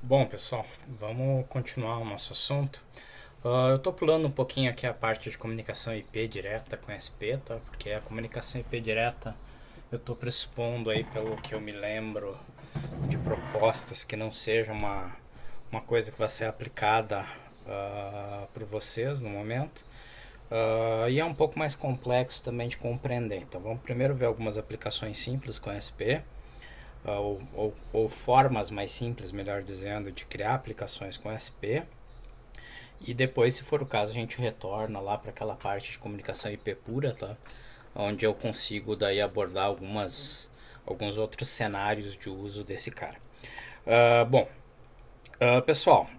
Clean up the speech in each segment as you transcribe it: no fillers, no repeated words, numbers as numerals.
Bom, pessoal, vamos continuar o nosso assunto. Eu estou pulando um pouquinho aqui a parte de comunicação IP direta com SP, tá? Porque a comunicação IP direta eu estou pressupondo aí, pelo que eu me lembro, de propostas que não seja uma coisa que vai ser aplicada por vocês no momento. E é um pouco mais complexo também de compreender. Então vamos primeiro ver algumas aplicações simples com SP. Ou formas mais simples, melhor dizendo, de criar aplicações com SP. E depois, se for o caso, a gente retorna lá para aquela parte de comunicação IP pura, tá? Onde eu consigo daí abordar alguns outros cenários de uso desse cara. Bom, pessoal,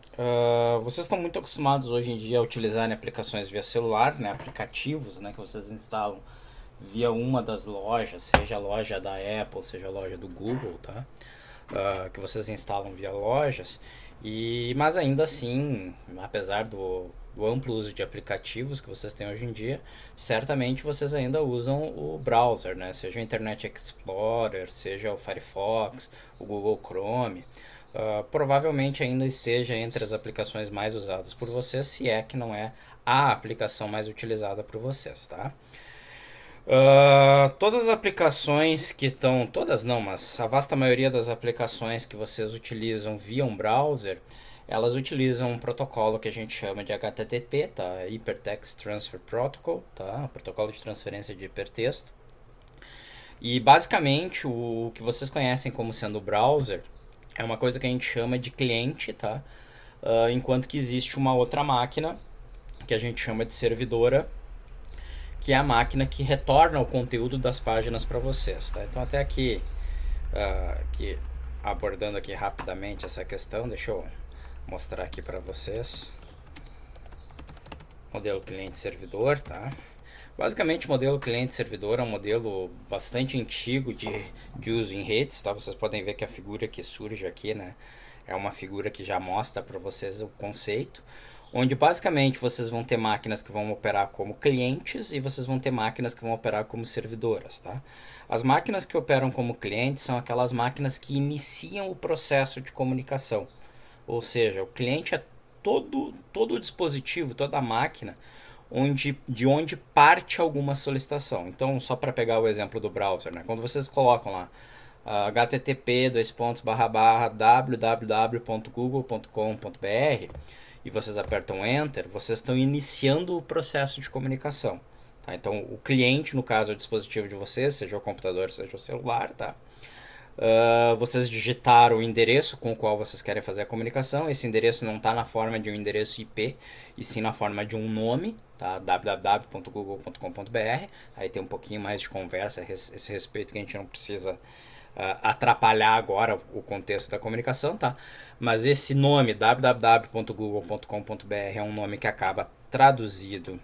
vocês estão muito acostumados hoje em dia a utilizar aplicações via celular, né, aplicativos, né, que vocês instalam via uma das lojas, seja a loja da Apple, seja a loja do Google, tá? Que vocês instalam via lojas. Mas ainda assim, apesar do amplo uso de aplicativos que vocês têm hoje em dia, certamente vocês ainda usam o browser, né? Seja o Internet Explorer, seja o Firefox, o Google Chrome. Provavelmente ainda esteja entre as aplicações mais usadas por vocês, se é que não é a aplicação mais utilizada por vocês, tá? Todas as aplicações que estão, todas não, mas a vasta maioria das aplicações que vocês utilizam via um browser, elas utilizam um protocolo que a gente chama de HTTP, tá? Hypertext Transfer Protocol, tá? Protocolo de transferência de hipertexto. E basicamente o que vocês conhecem como sendo o browser é uma coisa que a gente chama de cliente, tá? Enquanto que existe uma outra máquina que a gente chama de servidora, que é a máquina que retorna o conteúdo das páginas para vocês, tá? Então até aqui abordando aqui rapidamente essa questão, deixa eu mostrar aqui para vocês. Modelo cliente-servidor, tá? Basicamente, o modelo cliente-servidor é um modelo bastante antigo de uso em redes, tá? Vocês podem ver que a figura que surge aqui, né, é uma figura que já mostra para vocês o conceito, onde basicamente vocês vão ter máquinas que vão operar como clientes e vocês vão ter máquinas que vão operar como servidoras, tá? As máquinas que operam como clientes são aquelas máquinas que iniciam o processo de comunicação. Ou seja, o cliente é todo o dispositivo, toda a máquina de onde parte alguma solicitação. Então, só para pegar o exemplo do browser, né? Quando vocês colocam lá http://www.google.com.br e vocês apertam Enter, vocês estão iniciando o processo de comunicação. Tá? Então, o cliente, no caso, é o dispositivo de vocês, seja o computador, seja o celular, tá? Vocês digitaram o endereço com o qual vocês querem fazer a comunicação. Esse endereço não está na forma de um endereço IP, e sim na forma de um nome, tá? www.google.com.br. Aí tem um pouquinho mais de conversa a esse respeito, que a gente não precisa atrapalhar agora o contexto da comunicação, tá? Mas esse nome, www.google.com.br, é um nome que acaba traduzido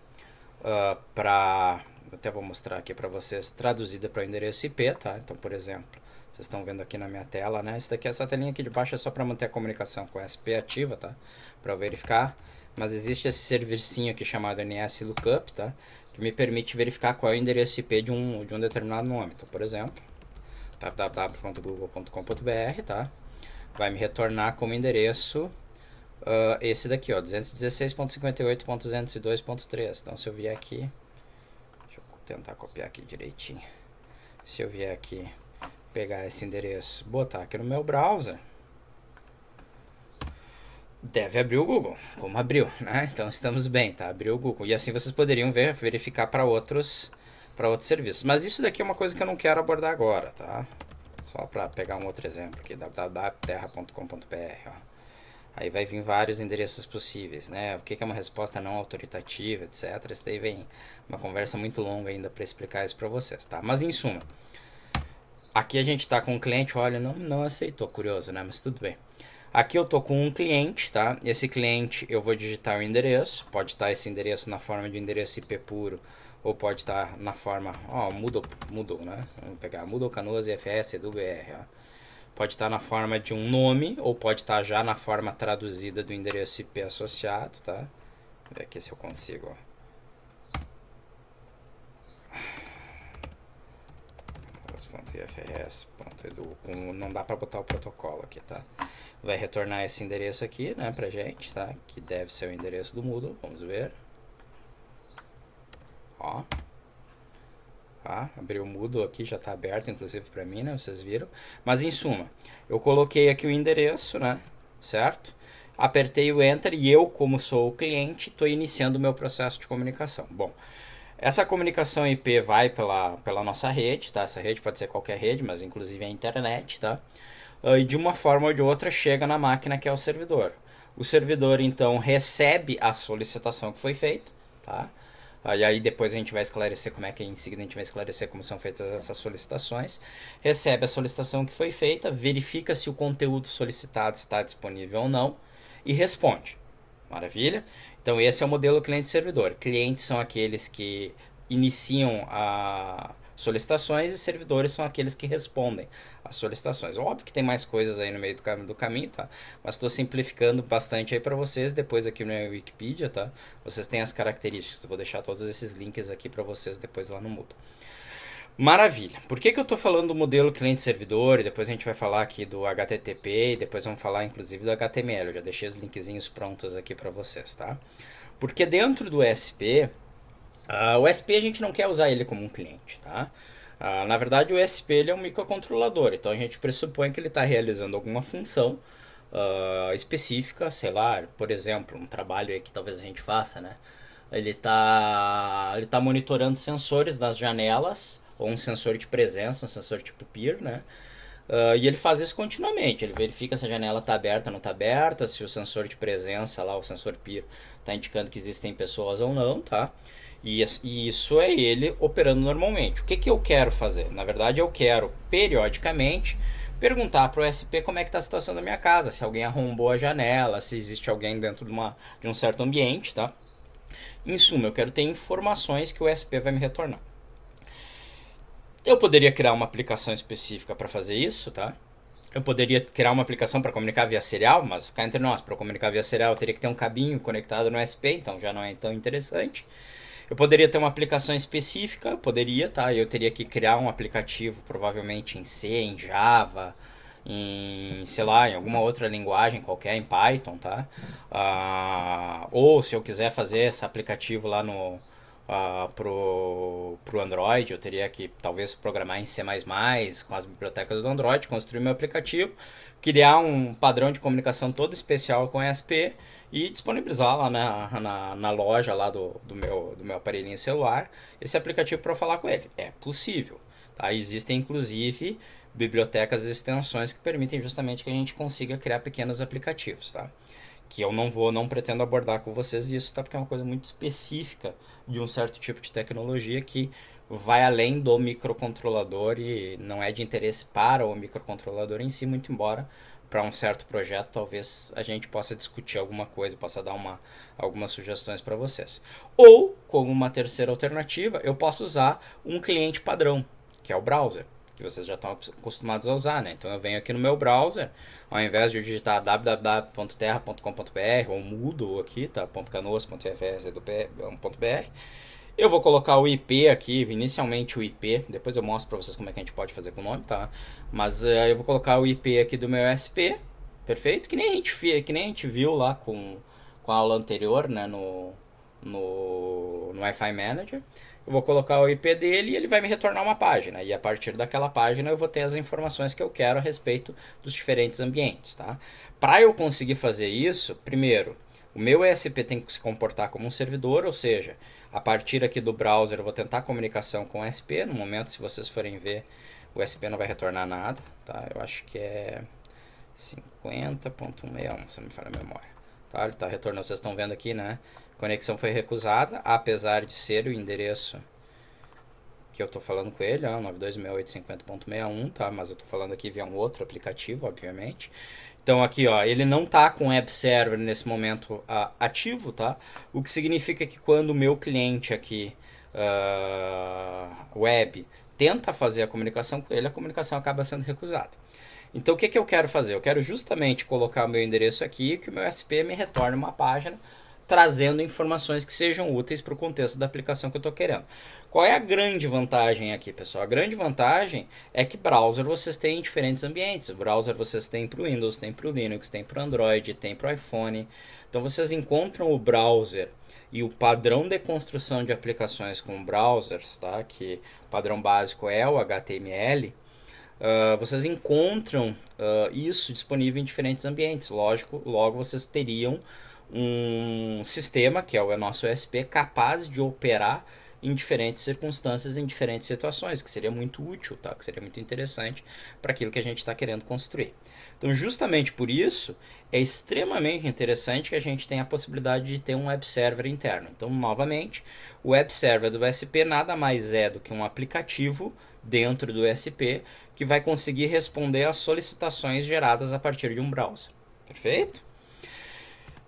para... Até vou mostrar aqui para vocês, traduzida para o endereço IP, tá? Então, por exemplo, vocês estão vendo aqui na minha tela, né? Essa telinha aqui de baixo é só para manter a comunicação com a SP ativa, tá? Para verificar. Mas existe esse servicinho aqui chamado NS Lookup, tá? Que me permite verificar qual é o endereço IP de um determinado nome. Então, por exemplo, www.google.com.br, tá? Vai me retornar como endereço esse daqui, ó, 216.58.202.3. Então, se eu vier aqui, deixa eu tentar copiar aqui direitinho. Se eu vier aqui, pegar esse endereço, botar aqui no meu browser, deve abrir o Google, como abriu, né? Então estamos bem, tá? Abriu o Google. E assim vocês poderiam verificar para outros serviços. Mas isso daqui é uma coisa que eu não quero abordar agora, tá? Só para pegar um outro exemplo aqui, www.terra.com.br, ó. Aí vai vir vários endereços possíveis, né? O que é uma resposta não autoritativa, etc. Isso daí vem uma conversa muito longa ainda para explicar isso para vocês, tá? Mas em suma, aqui a gente está com um cliente, olha, não aceitou, curioso, né? Mas tudo bem. Aqui eu tô com um cliente, tá? Esse cliente eu vou digitar o endereço. Pode estar esse endereço na forma de endereço IP puro, ou pode estar na forma, ó, Moodle, né? Vamos pegar Moodle Canoas IFS do BR, ó. Pode estar na forma de um nome, ou pode estar já na forma traduzida do endereço IP associado, tá? Vou ver aqui se eu consigo, ó. .ifrs.edu, não dá para botar o protocolo aqui, tá? vai retornar esse endereço aqui, né, pra gente, tá? Que deve ser o endereço do Moodle, vamos ver. Ó. Tá? Abriu o Moodle aqui, já está aberto, inclusive para mim, né? Vocês viram. Mas em suma, eu coloquei aqui o endereço, né? Certo? Apertei o Enter e eu, como sou o cliente, estou iniciando o meu processo de comunicação. Bom, essa comunicação IP vai pela nossa rede, tá? Essa rede pode ser qualquer rede, mas inclusive a internet, tá? E de uma forma ou de outra chega na máquina que é o servidor. O servidor, então, recebe a solicitação que foi feita, tá? E aí depois a gente vai esclarecer como é que em seguida a gente vai esclarecer como são feitas essas solicitações. Recebe a solicitação que foi feita, verifica se o conteúdo solicitado está disponível ou não e responde. Maravilha? Então esse é o modelo cliente-servidor. Clientes são aqueles que iniciam a solicitações e servidores são aqueles que respondem às solicitações. Óbvio que tem mais coisas aí no meio do caminho, tá? Mas estou simplificando bastante aí para vocês. Depois aqui no Wikipedia, tá? Vocês têm as características. Eu vou deixar todos esses links aqui para vocês depois lá no Moodle. Maravilha. Por que eu estou falando do modelo cliente-servidor e depois a gente vai falar aqui do HTTP e depois vamos falar inclusive do HTML. Eu já deixei os linkzinhos prontos aqui para vocês, tá? Porque dentro do SP, o SP a gente não quer usar ele como um cliente, tá? Na verdade o SP ele é um microcontrolador, então a gente pressupõe que ele está realizando alguma função específica, sei lá, por exemplo, um trabalho aí que talvez a gente faça, né? Ele tá monitorando sensores das janelas, ou um sensor de presença, um sensor tipo PIR, né? E ele faz isso continuamente. Ele verifica se a janela está aberta ou não está aberta, se o sensor de presença lá, o sensor PIR, está indicando que existem pessoas ou não, tá? E isso é ele operando normalmente. O que eu quero fazer? Na verdade, eu quero periodicamente perguntar para o SP como é que está a situação da minha casa, se alguém arrombou a janela, se existe alguém dentro de um certo ambiente, tá? Em suma, eu quero ter informações que o SP vai me retornar. Eu poderia criar uma aplicação específica para fazer isso, tá? Eu poderia criar uma aplicação para comunicar via serial, mas cá entre nós, para comunicar via serial eu teria que ter um cabinho conectado no SP, então já não é tão interessante. Eu poderia ter uma aplicação específica, poderia, tá? Eu teria que criar um aplicativo provavelmente em C, em Java, em, sei lá, em alguma outra linguagem qualquer, em Python, tá? Ou se eu quiser fazer esse aplicativo lá pro Android, eu teria que talvez programar em C++ com as bibliotecas do Android, construir meu aplicativo, criar um padrão de comunicação todo especial com ESP e disponibilizar lá na loja lá do meu aparelhinho celular esse aplicativo para falar com ele. É possível. Tá? Existem inclusive bibliotecas e extensões que permitem justamente que a gente consiga criar pequenos aplicativos, tá? Que eu não pretendo abordar com vocês isso, tá? Porque é uma coisa muito específica de um certo tipo de tecnologia que vai além do microcontrolador e não é de interesse para o microcontrolador em si, muito embora para um certo projeto talvez a gente possa discutir alguma coisa, possa dar algumas sugestões para vocês. Ou, como uma terceira alternativa, eu posso usar um cliente padrão, que é o browser, que vocês já estão acostumados a usar, né? Então eu venho aqui no meu browser, ao invés de eu digitar www.terra.com.br ou Moodle aqui, tá? .canoas.fs.br, eu vou colocar o IP aqui, inicialmente o IP, depois eu mostro para vocês como é que a gente pode fazer com o nome, tá? Mas eu vou colocar o IP aqui do meu SP, perfeito? Que nem a gente viu lá com a aula anterior, né? No Wi-Fi Manager. Eu vou colocar o IP dele e ele vai me retornar uma página. E a partir daquela página eu vou ter as informações que eu quero a respeito dos diferentes ambientes, tá? Para eu conseguir fazer isso, primeiro, o meu ESP tem que se comportar como um servidor, ou seja, a partir aqui do browser eu vou tentar comunicação com o ESP. No momento, se vocês forem ver, o ESP não vai retornar nada, tá? Eu acho que é 50.61, se não me falha a memória. Tá? Ele está retornando, vocês estão vendo aqui, né? Conexão foi recusada, apesar de ser o endereço que eu estou falando com ele, 926850.61, tá? Mas eu estou falando aqui via um outro aplicativo, obviamente. Então aqui, ó, ele não está com o web server nesse momento ativo, tá? O que significa que quando o meu cliente aqui web tenta fazer a comunicação com ele, a comunicação acaba sendo recusada. Então o que eu quero fazer? Eu quero justamente colocar o meu endereço aqui, que o meu SP me retorne uma página trazendo informações que sejam úteis para o contexto da aplicação que eu estou querendo. Qual é a grande vantagem aqui, pessoal? A grande vantagem é que browser vocês têm em diferentes ambientes. Browser vocês têm para o Windows, tem para o Linux, tem para o Android, tem para o iPhone. Então vocês encontram o browser e o padrão de construção de aplicações com browsers, tá? Que o padrão básico é o HTML. Vocês encontram isso disponível em diferentes ambientes. Lógico, logo vocês teriam um sistema, que é o nosso ESP, capaz de operar em diferentes circunstâncias, em diferentes situações, que seria muito útil, tá? Que seria muito interessante para aquilo que a gente está querendo construir. Então, justamente por isso, é extremamente interessante que a gente tenha a possibilidade de ter um web server interno. Então, novamente, o web server do ESP nada mais é do que um aplicativo dentro do ESP que vai conseguir responder às solicitações geradas a partir de um browser. Perfeito?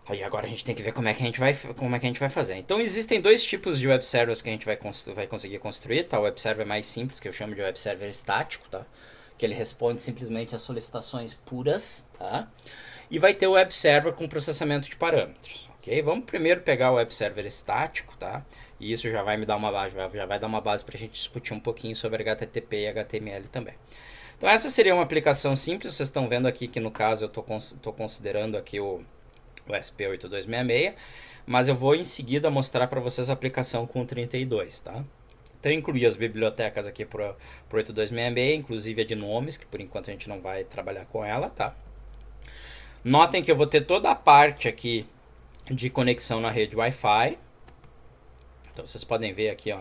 Aí agora a gente tem que ver como é que a gente vai fazer. Então existem dois tipos de web servers que a gente vai conseguir construir, tá? O web server mais simples, que eu chamo de web server estático, tá? Que ele responde simplesmente às solicitações puras, tá? E vai ter o web server com processamento de parâmetros, ok? Vamos primeiro pegar o web server estático, tá? E isso já vai me dar uma base, já vai dar uma base para a gente discutir um pouquinho sobre HTTP e HTML também. Então essa seria uma aplicação simples. Vocês estão vendo aqui que no caso eu estou considerando aqui o SP8266, mas eu vou em seguida mostrar para vocês a aplicação com 32, tá? Então eu incluí as bibliotecas aqui para o 8266, inclusive a de nomes, que por enquanto a gente não vai trabalhar com ela, tá? Notem que eu vou ter toda a parte aqui de conexão na rede Wi-Fi. Então vocês podem ver aqui, ó,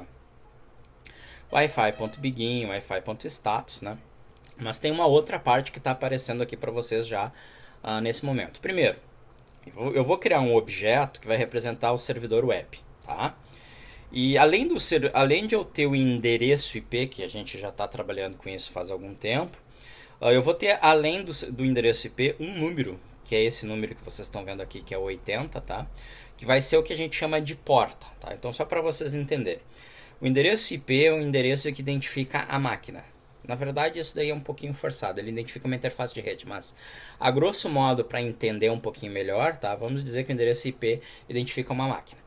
Wi-Fi.begin, Wi-Fi.status, né? Mas tem uma outra parte que está aparecendo aqui para vocês já nesse momento. Primeiro, eu vou criar um objeto que vai representar o servidor web, tá? E além de eu ter o endereço IP, que a gente já está trabalhando com isso faz algum tempo, eu vou ter, além do endereço IP, um número, que é esse número que vocês estão vendo aqui, que é o 80, tá? Que vai ser o que a gente chama de porta, tá? Então, só para vocês entenderem. O endereço IP é um endereço que identifica a máquina. Na verdade, isso daí é um pouquinho forçado, ele identifica uma interface de rede, mas a grosso modo, para entender um pouquinho melhor, tá? Vamos dizer que o endereço IP identifica uma máquina.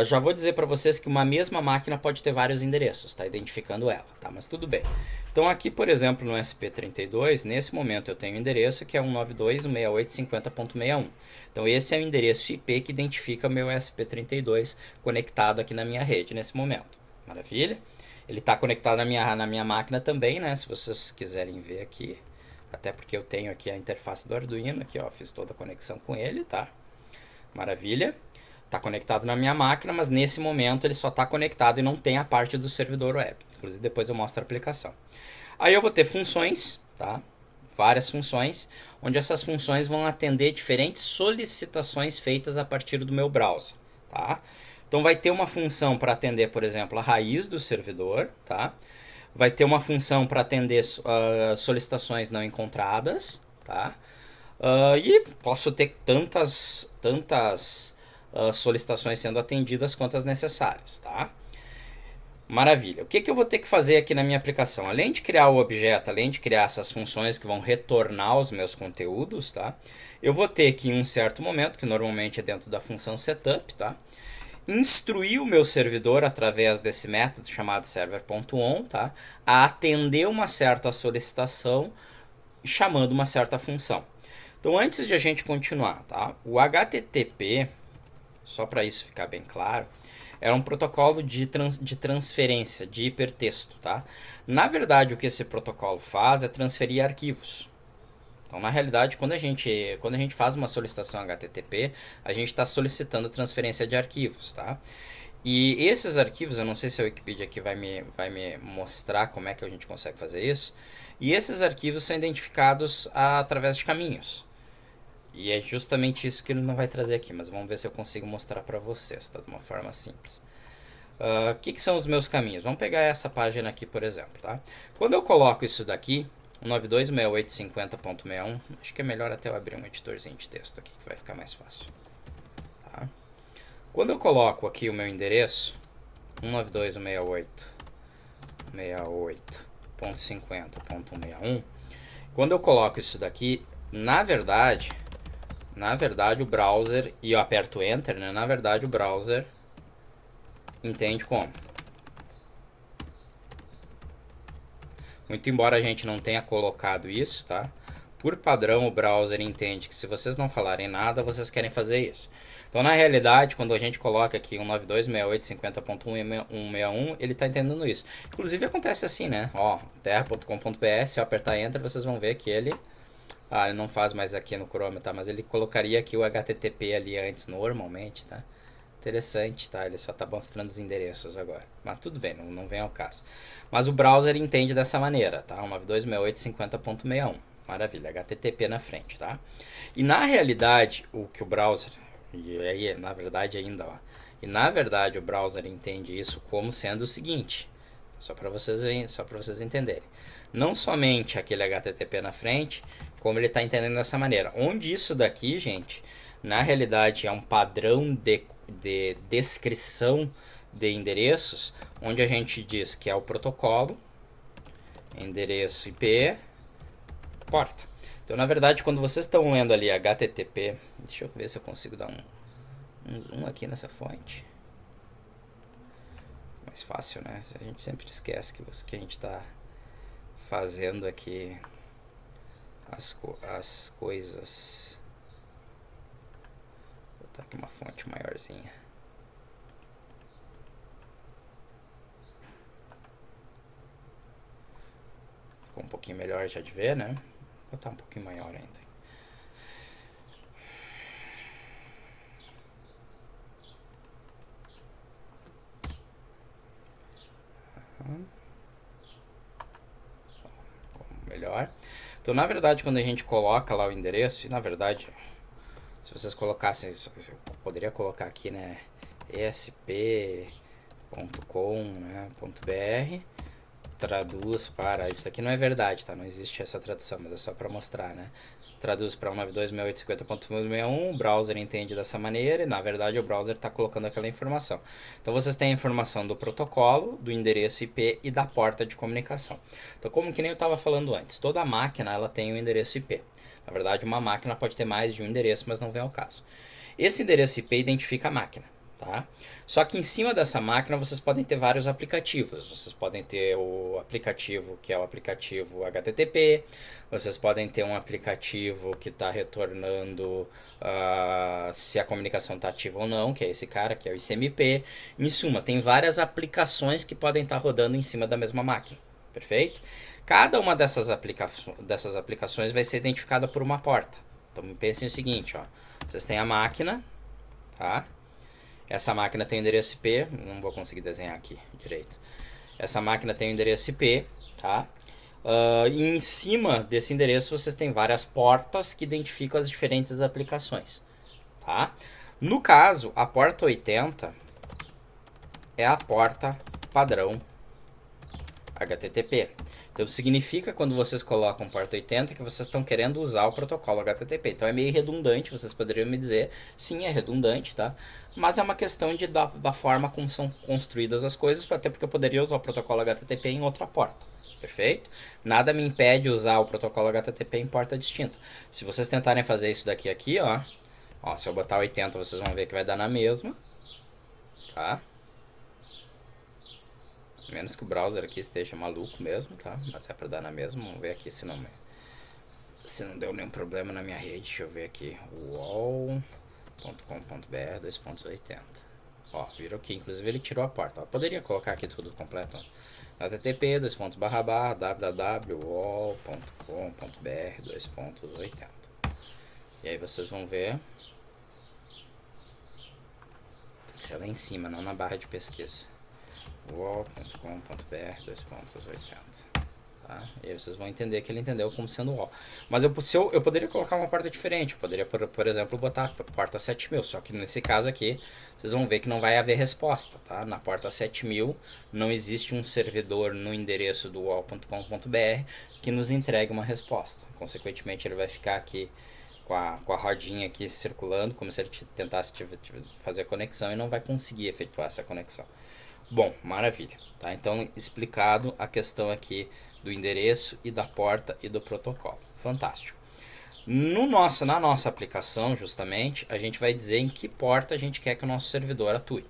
Já vou dizer para vocês que uma mesma máquina pode ter vários endereços, tá? Identificando ela, tá? Mas tudo bem. Então aqui, por exemplo, no SP32, nesse momento eu tenho um endereço que é 192.168.50.61. Então esse é o endereço IP que identifica o meu SP32 conectado aqui na minha rede nesse momento. Maravilha? Ele está conectado na minha máquina também, né? Se vocês quiserem ver aqui. Até porque eu tenho aqui a interface do Arduino. Aqui, ó, fiz toda a conexão com ele, tá? Maravilha. Está conectado na minha máquina, mas nesse momento ele só está conectado e não tem a parte do servidor web. Inclusive depois eu mostro a aplicação. Aí eu vou ter funções, tá? Várias funções, onde essas funções vão atender diferentes solicitações feitas a partir do meu browser, tá? Então vai ter uma função para atender, por exemplo, a raiz do servidor, tá? Vai ter uma função para atender solicitações não encontradas, tá? E posso ter tantas solicitações sendo atendidas quanto as necessárias, tá? Maravilha. O que eu vou ter que fazer aqui na minha aplicação? Além de criar o objeto, além de criar essas funções que vão retornar os meus conteúdos, tá? Eu vou ter que, em um certo momento, que normalmente é dentro da função setup, tá? Instruir o meu servidor através desse método chamado server.on, tá? A atender uma certa solicitação chamando uma certa função. Então, antes de a gente continuar, tá? O HTTP, só para isso ficar bem claro, é um protocolo de transferência de hipertexto, tá? Na verdade, o que esse protocolo faz é transferir arquivos. Então, na realidade, quando a gente faz uma solicitação HTTP, a gente está solicitando transferência de arquivos, tá? E esses arquivos, eu não sei se a Wikipedia aqui vai me mostrar como é que a gente consegue fazer isso. E esses arquivos são identificados através de caminhos. E é justamente isso que ele não vai trazer aqui, mas vamos ver se eu consigo mostrar para vocês, tá? De uma forma simples. O que são os meus caminhos? Vamos pegar essa página aqui, por exemplo, tá? Quando eu coloco isso daqui, 192.168.50.61, acho que é melhor até eu abrir um editorzinho de texto aqui, que vai ficar mais fácil. Tá? Quando eu coloco aqui o meu endereço, 192.168.50.161, quando eu coloco isso daqui, na verdade, na verdade o browser, e eu aperto Enter, né? Na verdade o browser entende como. Muito embora a gente não tenha colocado isso, tá? Por padrão o browser entende que se vocês não falarem nada, vocês querem fazer isso. Então na realidade, quando a gente coloca aqui 192.168.50.161, ele está entendendo isso. Inclusive acontece assim, né? Ó, terra.com.br, se eu apertar Enter, vocês vão ver que ele... Ah, ele não faz mais aqui no Chrome, tá? Mas ele colocaria aqui o HTTP ali antes, normalmente, tá? Interessante, tá? Ele só tá mostrando os endereços agora. Mas tudo bem, não vem ao caso. Mas o browser entende dessa maneira, tá? 192.168.50.61. Maravilha, HTTP na frente, tá? E na realidade, o que o browser... E aí, na verdade ainda, ó. E na verdade o browser entende isso como sendo o seguinte... Só para vocês entenderem. Não somente aquele HTTP na frente, como ele está entendendo dessa maneira. Onde isso daqui, gente, na realidade é um padrão de descrição de endereços, onde a gente diz que é o protocolo, endereço IP, porta. Então, na verdade, quando vocês estão lendo ali HTTP, deixa eu ver se eu consigo dar um zoom aqui nessa fonte. Mais fácil, né? A gente sempre esquece que a gente está fazendo aqui as coisas. Vou botar aqui uma fonte maiorzinha. Ficou um pouquinho melhor já de ver, né? Vou botar um pouquinho maior ainda. Melhor. Então, na verdade, quando a gente coloca lá o endereço, e na verdade, se vocês colocassem, eu poderia colocar aqui, né, esp.com, né, .br, traduz para, isso aqui não é verdade, tá, não existe essa tradução, mas é só para mostrar, né, traduz para 192.168.50.161, o browser entende dessa maneira e na verdade o browser está colocando aquela informação. Então vocês têm a informação do protocolo, do endereço IP e da porta de comunicação. Então, como que nem eu estava falando antes, toda máquina ela tem um endereço IP. Na verdade, uma máquina pode ter mais de um endereço, mas não vem ao caso. Esse endereço IP identifica a máquina. Tá? Só que em cima dessa máquina vocês podem ter vários aplicativos. Vocês podem ter o aplicativo que é o aplicativo HTTP. Vocês podem ter um aplicativo que está retornando se a comunicação está ativa ou não, que é esse cara, que é o ICMP. Em suma, tem várias aplicações que podem estar rodando em cima da mesma máquina. Perfeito? Cada uma dessas aplicações vai ser identificada por uma porta. Então pensem o seguinte, ó. Vocês têm a máquina, tá? Essa máquina tem o endereço IP, não vou conseguir desenhar aqui direito. Essa máquina tem o endereço IP, tá? E em cima desse endereço vocês têm várias portas que identificam as diferentes aplicações, tá? No caso, a porta 80 é a porta padrão HTTP. Então significa quando vocês colocam porta 80 que vocês estão querendo usar o protocolo HTTP. Então é meio redundante, vocês poderiam me dizer, sim, é redundante, tá? Mas é uma questão da forma como são construídas as coisas, até porque eu poderia usar o protocolo HTTP em outra porta. Perfeito? Nada me impede de usar o protocolo HTTP em porta distinta. Se vocês tentarem fazer isso daqui, ó, se eu botar 80 vocês vão ver que vai dar na mesma, tá? Menos que o browser aqui esteja maluco mesmo, tá? Mas é pra dar na mesma. Vamos ver aqui se não deu nenhum problema na minha rede. Deixa eu ver aqui. wall.com.br 2.80. Ó, viram que inclusive ele tirou a porta. Ó, poderia colocar aqui tudo completo. http www.wall.com.br 2.80. E aí vocês vão ver. Tem que ser lá em cima, não na barra de pesquisa. wall.com.br 2.80. Tá? E aí vocês vão entender que ele entendeu como sendo wall. Mas eu poderia colocar uma porta diferente. Eu poderia, por exemplo, botar a porta 7000. Só que nesse caso aqui, vocês vão ver que não vai haver resposta. Tá? Na porta 7000 não existe um servidor no endereço do wall.com.br que nos entregue uma resposta. Consequentemente, ele vai ficar aqui com a rodinha aqui circulando, como se ele tentasse fazer a conexão e não vai conseguir efetuar essa conexão. Bom, maravilha, tá? Então, explicado a questão aqui do endereço e da porta e do protocolo. Fantástico. Na nossa aplicação, justamente, a gente vai dizer em que porta a gente quer que o nosso servidor atue.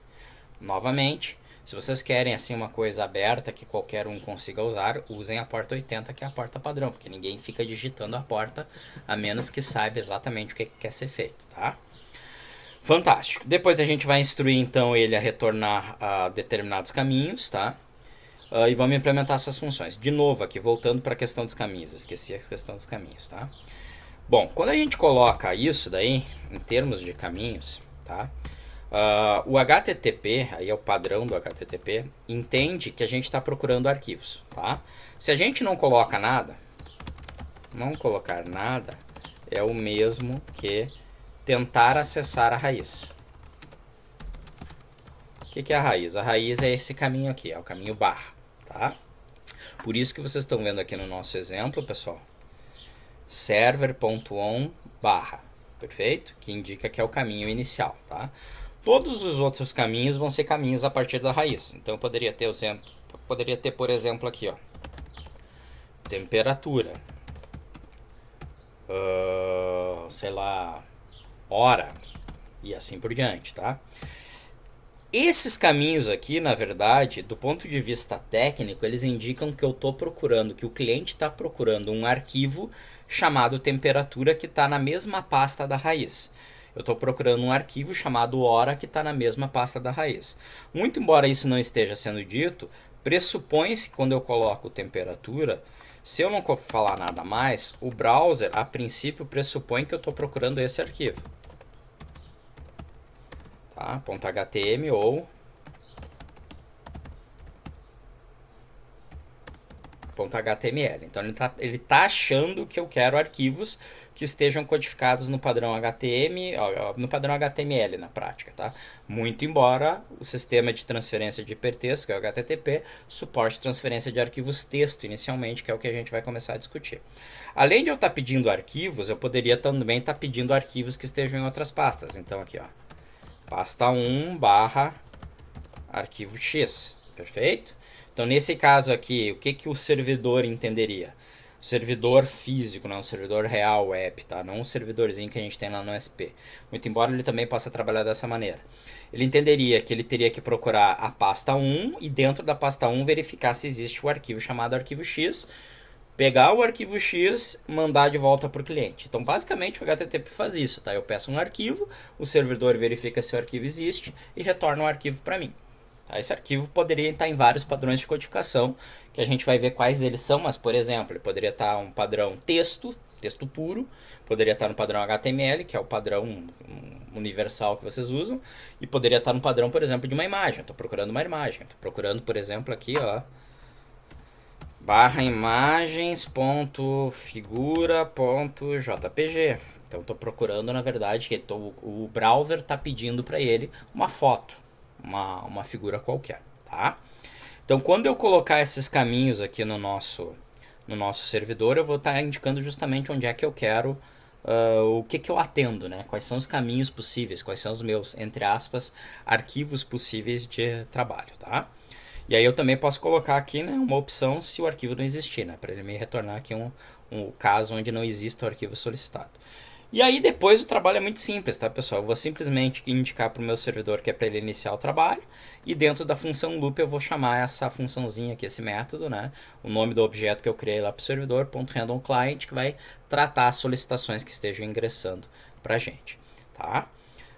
Novamente, se vocês querem assim uma coisa aberta que qualquer um consiga usar, usem a porta 80, que é a porta padrão, porque ninguém fica digitando a porta a menos que saiba exatamente o que quer ser feito, tá? Fantástico. Depois a gente vai instruir então ele a retornar a determinados caminhos, tá? E vamos implementar essas funções. De novo aqui, voltando para a questão dos caminhos, esqueci a questão dos caminhos, tá? Bom, quando a gente coloca isso daí, em termos de caminhos, tá? O HTTP, aí é o padrão do HTTP, entende que a gente está procurando arquivos, tá? Se a gente não coloca nada, não colocar nada é o mesmo que tentar acessar a raiz. O que é a raiz? A raiz é esse caminho aqui, é o caminho barra, tá? Por isso que vocês estão vendo aqui no nosso exemplo, pessoal, server.on barra, perfeito? Que indica que é o caminho inicial, tá? Todos os outros caminhos vão ser caminhos a partir da raiz. Então eu poderia ter, por exemplo, aqui, ó, temperatura, sei lá, hora e assim por diante, tá? Esses caminhos aqui, na verdade, do ponto de vista técnico, eles indicam que eu estou procurando, que o cliente está procurando um arquivo chamado temperatura que está na mesma pasta da raiz. Eu estou procurando um arquivo chamado hora que está na mesma pasta da raiz. Muito embora isso não esteja sendo dito, pressupõe-se que quando eu coloco temperatura, se eu não falar nada mais, o browser, a princípio, pressupõe que eu estou procurando esse arquivo. Tá? .htm ou .html. Então ele tá achando que eu quero arquivos que estejam codificados no padrão no padrão HTML na prática, tá? Muito embora o sistema de transferência de hipertexto, que é o HTTP, suporte transferência de arquivos texto inicialmente, que é o que a gente vai começar a discutir. Além de eu estar pedindo arquivos, eu poderia também estar pedindo arquivos que estejam em outras pastas. Então aqui, ó, pasta 1 barra arquivo X, perfeito? Então, nesse caso aqui, o que o servidor entenderia? O servidor físico, não, o servidor real web, tá? Não um servidorzinho que a gente tem lá no SP. Muito embora ele também possa trabalhar dessa maneira. Ele entenderia que ele teria que procurar a pasta 1 e dentro da pasta 1 verificar se existe o arquivo chamado arquivo X, pegar o arquivo X, mandar de volta para o cliente. Então, basicamente, o HTTP faz isso, tá? Eu peço um arquivo, o servidor verifica se o arquivo existe e retorna o arquivo para mim. Esse arquivo poderia estar em vários padrões de codificação, que a gente vai ver quais eles são, mas, por exemplo, ele poderia estar um padrão texto puro, poderia estar no padrão HTML, que é o padrão universal que vocês usam, e poderia estar no padrão, por exemplo, de uma imagem. Estou procurando uma imagem, estou procurando, por exemplo, aqui, ó, barra imagens.figura.jpg. Então, estou procurando, na verdade, que o browser está pedindo para ele uma foto. Uma figura qualquer, tá? Então, quando eu colocar esses caminhos aqui no nosso servidor, eu vou estar indicando justamente onde é que eu quero, o que eu atendo, né? Quais são os caminhos possíveis, quais são os meus, entre aspas, arquivos possíveis de trabalho, tá? E aí eu também posso colocar aqui, né, uma opção se o arquivo não existir, né? Para ele me retornar aqui um caso onde não exista o arquivo solicitado. E aí depois o trabalho é muito simples, tá, pessoal? Eu vou simplesmente indicar para o meu servidor que é para ele iniciar o trabalho e dentro da função loop eu vou chamar essa funçãozinha aqui, esse método, né? O nome do objeto que eu criei lá para o servidor, .randomClient, que vai tratar as solicitações que estejam ingressando para a gente, tá?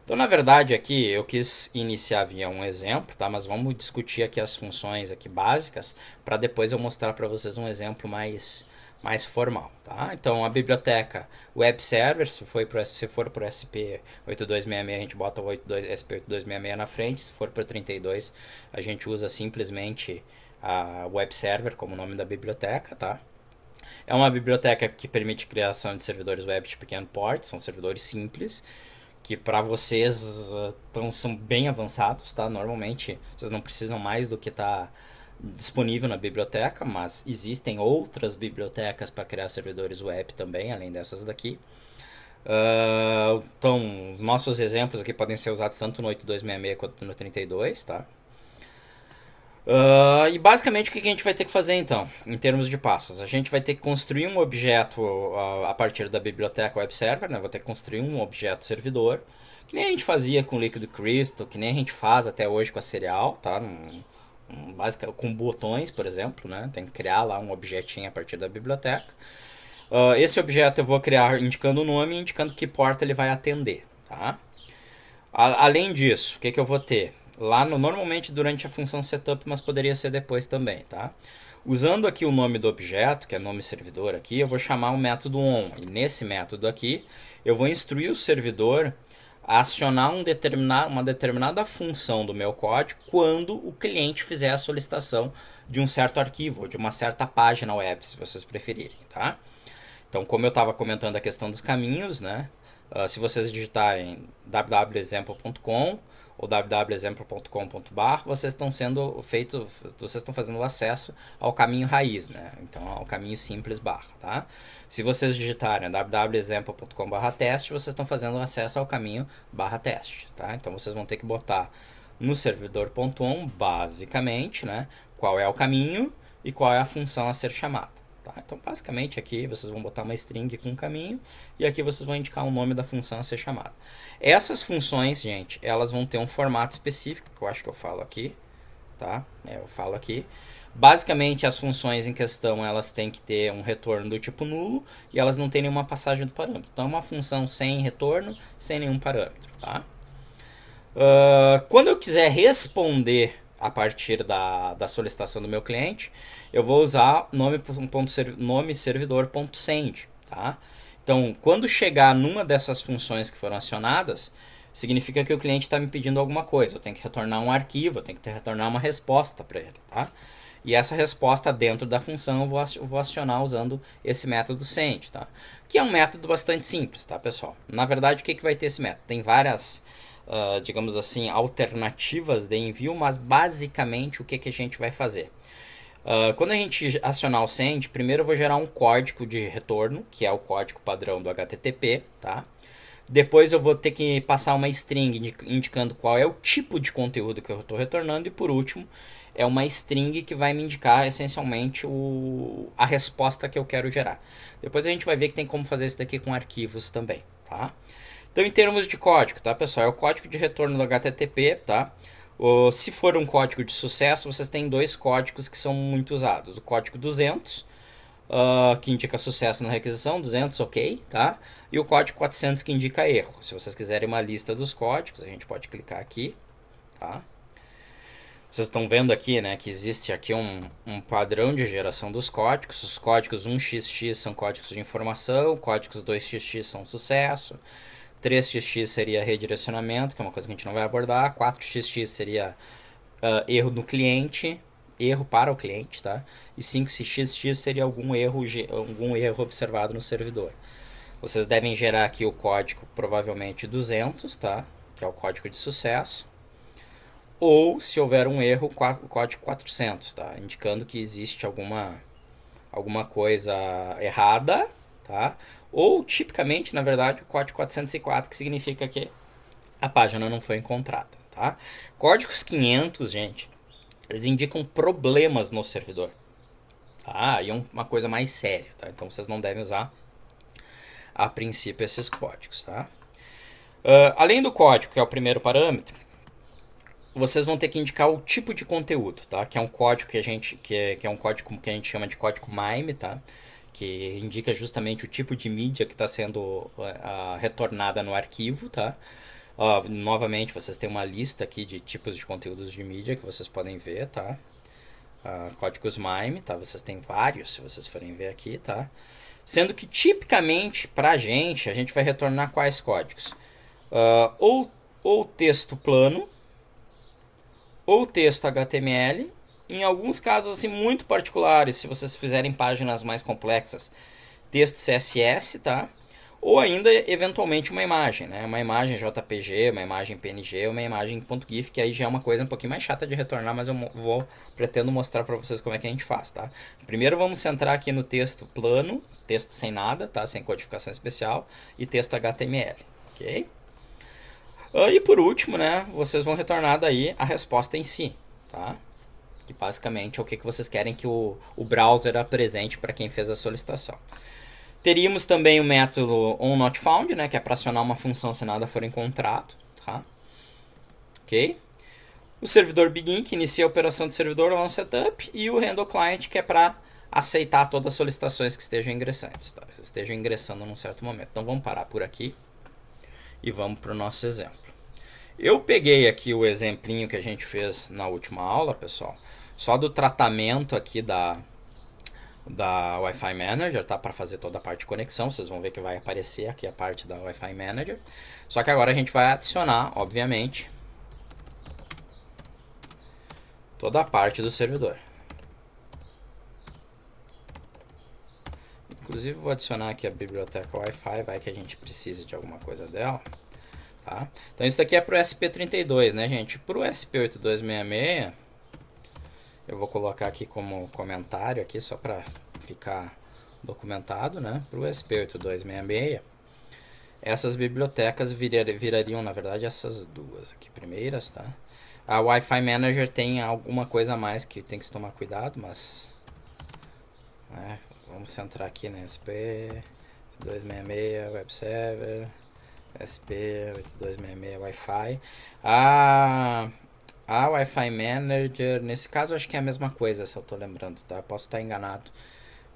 Então, na verdade, aqui eu quis iniciar via um exemplo, tá? Mas vamos discutir aqui as funções aqui básicas para depois eu mostrar para vocês um exemplo mais formal, tá? Então, a biblioteca web server, se for para o SP8266, a gente bota o SP8266 na frente. Se for para o 32, a gente usa simplesmente a web server como nome da biblioteca, tá? É uma biblioteca que permite criação de servidores web de pequeno porte, são servidores simples, que para vocês são bem avançados, tá? Normalmente vocês não precisam mais do que está disponível na biblioteca, mas existem outras bibliotecas para criar servidores web também, além dessas daqui. Então, os nossos exemplos aqui podem ser usados tanto no 8266 quanto no 32, tá? E basicamente o que a gente vai ter que fazer então, em termos de passos? A gente vai ter que construir um objeto a partir da biblioteca web server, né? Vou ter que construir um objeto servidor, que nem a gente fazia com Liquid Crystal, que nem a gente faz até hoje com a Serial, tá? Com botões, por exemplo, né? Tem que criar lá um objetinho a partir da biblioteca. Esse objeto eu vou criar indicando o nome e indicando que porta ele vai atender, tá? Além disso, o que eu vou ter? Lá normalmente durante a função setup, mas poderia ser depois também, tá? Usando aqui o nome do objeto, que é nome servidor aqui, eu vou chamar o método on. E nesse método aqui, eu vou instruir o servidor a acionar uma determinada função do meu código quando o cliente fizer a solicitação de um certo arquivo, ou de uma certa página web, se vocês preferirem, tá? Então, como eu estava comentando a questão dos caminhos, né? Se vocês digitarem www.example.com ou www.example.com.br, vocês estão fazendo o acesso ao caminho raiz, né? Então, ao caminho simples barra, tá? Se vocês digitarem www.example.com/teste, vocês estão fazendo o acesso ao caminho /teste, tá? Então, vocês vão ter que botar no servidor.on, basicamente, né? Qual é o caminho e qual é a função a ser chamada. Tá? Então, basicamente, aqui vocês vão botar uma string com um caminho e aqui vocês vão indicar o nome da função a ser chamada. Essas funções, gente, elas vão ter um formato específico, que eu acho que eu falo aqui. Tá? Eu falo aqui. Basicamente, as funções em questão, elas têm que ter um retorno do tipo nulo e elas não têm nenhuma passagem do parâmetro. Então, é uma função sem retorno, sem nenhum parâmetro. Tá? Quando eu quiser responder a partir da solicitação do meu cliente, eu vou usar nome servidor.send, tá? Então, quando chegar numa dessas funções que foram acionadas, significa que o cliente está me pedindo alguma coisa. Eu tenho que retornar um arquivo, eu tenho que retornar uma resposta para ele, tá? E essa resposta dentro da função eu vou acionar usando esse método send, tá? Que é um método bastante simples, tá, pessoal? Na verdade, o que vai ter esse método? Tem várias, digamos assim, alternativas de envio, mas basicamente o que a gente vai fazer? Quando a gente acionar o send, primeiro eu vou gerar um código de retorno, que é o código padrão do HTTP, tá? Depois eu vou ter que passar uma string indicando qual é o tipo de conteúdo que eu estou retornando. E por último, é uma string que vai me indicar essencialmente a resposta que eu quero gerar. Depois a gente vai ver que tem como fazer isso daqui com arquivos também, tá? Então, em termos de código, tá, pessoal? É o código de retorno do HTTP, tá? Se for um código de sucesso, vocês têm dois códigos que são muito usados. O código 200, que indica sucesso na requisição, 200, ok, tá? E o código 400 que indica erro. Se vocês quiserem uma lista dos códigos, a gente pode clicar aqui, tá? Vocês estão vendo aqui, né, que existe aqui um padrão de geração dos códigos. Os códigos 1xx são códigos de informação, códigos 2xx são sucesso, 3xx seria redirecionamento, que é uma coisa que a gente não vai abordar, 4xx seria erro no cliente, erro para o cliente, tá? E 5xx seria algum erro observado no servidor. Vocês devem gerar aqui o código provavelmente 200, tá? Que é o código de sucesso. Ou, se houver um erro, o código 400, tá? Indicando que existe alguma coisa errada, tá? Ou, tipicamente, na verdade, o código 404, que significa que a página não foi encontrada, tá? Códigos 500, gente, eles indicam problemas no servidor, tá? E é uma coisa mais séria, tá? Então, vocês não devem usar, a princípio, esses códigos, tá? Além do código, que é o primeiro parâmetro, vocês vão ter que indicar o tipo de conteúdo, tá? Que é um código que é um código que a gente chama de código MIME, tá? Que indica justamente o tipo de mídia que está sendo retornada no arquivo, tá? Novamente, vocês têm uma lista aqui de tipos de conteúdos de mídia que vocês podem ver, tá? Códigos MIME, tá? Vocês têm vários, se vocês forem ver aqui, tá? Sendo que, tipicamente, a gente vai retornar quais códigos? Ou texto plano, ou texto HTML, em alguns casos assim, muito particulares, se vocês fizerem páginas mais complexas, texto CSS, tá? Ou ainda, eventualmente, uma imagem, né? Uma imagem JPG, uma imagem PNG, uma imagem .gif, que aí já é uma coisa um pouquinho mais chata de retornar, mas eu pretendo mostrar para vocês como é que a gente faz, tá? Primeiro vamos centrar aqui no texto plano, texto sem nada, tá? Sem codificação especial, e texto HTML, ok? E por último, né, vocês vão retornar daí a resposta em si, tá? que basicamente é o que vocês querem que o browser apresente para quem fez a solicitação. Teríamos também o método onNotFound, né, que é para acionar uma função se nada for encontrado. Tá? Ok? O servidor begin, que inicia a operação do servidor on setup, e o handle client, que é para aceitar todas as solicitações que estejam ingressantes, tá? Estejam ingressando num certo momento. Então vamos parar por aqui e vamos para o nosso exemplo. Eu peguei aqui o exemplinho que a gente fez na última aula, pessoal, só do tratamento aqui da Wi-Fi Manager, tá? Para fazer toda a parte de conexão. Vocês vão ver que vai aparecer aqui a parte da Wi-Fi Manager. Só que agora a gente vai adicionar, obviamente, toda a parte do servidor. Inclusive vou adicionar aqui a biblioteca Wi-Fi, vai que a gente precise de alguma coisa dela. Tá? Então isso daqui é para o SP32, né, gente? Para o SP8266, eu vou colocar aqui como comentário aqui só para ficar documentado, né? Para o SP8266, essas bibliotecas virariam, na verdade, essas duas aqui primeiras, tá? A Wi-Fi Manager tem alguma coisa a mais que tem que se tomar cuidado, mas vamos centrar aqui, né? SP8266 Web Server, SP8266 Wi-Fi. A Wi-Fi Manager, nesse caso, acho que é a mesma coisa, se eu tô lembrando, tá? Posso estar enganado.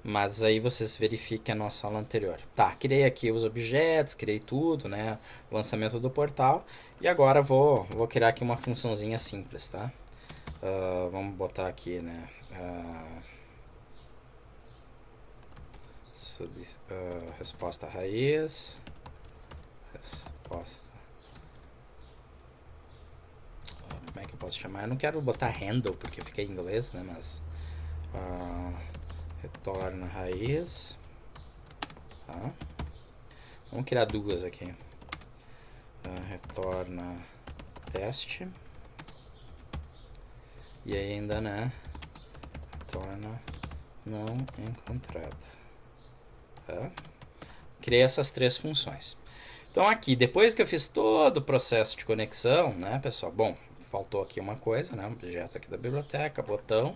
Mas aí vocês verifiquem a nossa aula anterior. Tá, criei aqui os objetos, criei tudo, né? O lançamento do portal. E agora vou criar aqui uma funçãozinha simples, tá? Vamos botar aqui, né? Resposta raiz. Resposta. Como é que eu posso chamar? Eu não quero botar handle porque fica em inglês, né? Mas retorna raiz. Tá? Vamos criar duas aqui. Retorna teste. E ainda, né? Retorna não encontrado. Tá? Criei essas três funções. Então aqui, depois que eu fiz todo o processo de conexão, né, pessoal? Bom, faltou aqui uma coisa, né? Objeto aqui da biblioteca, botão.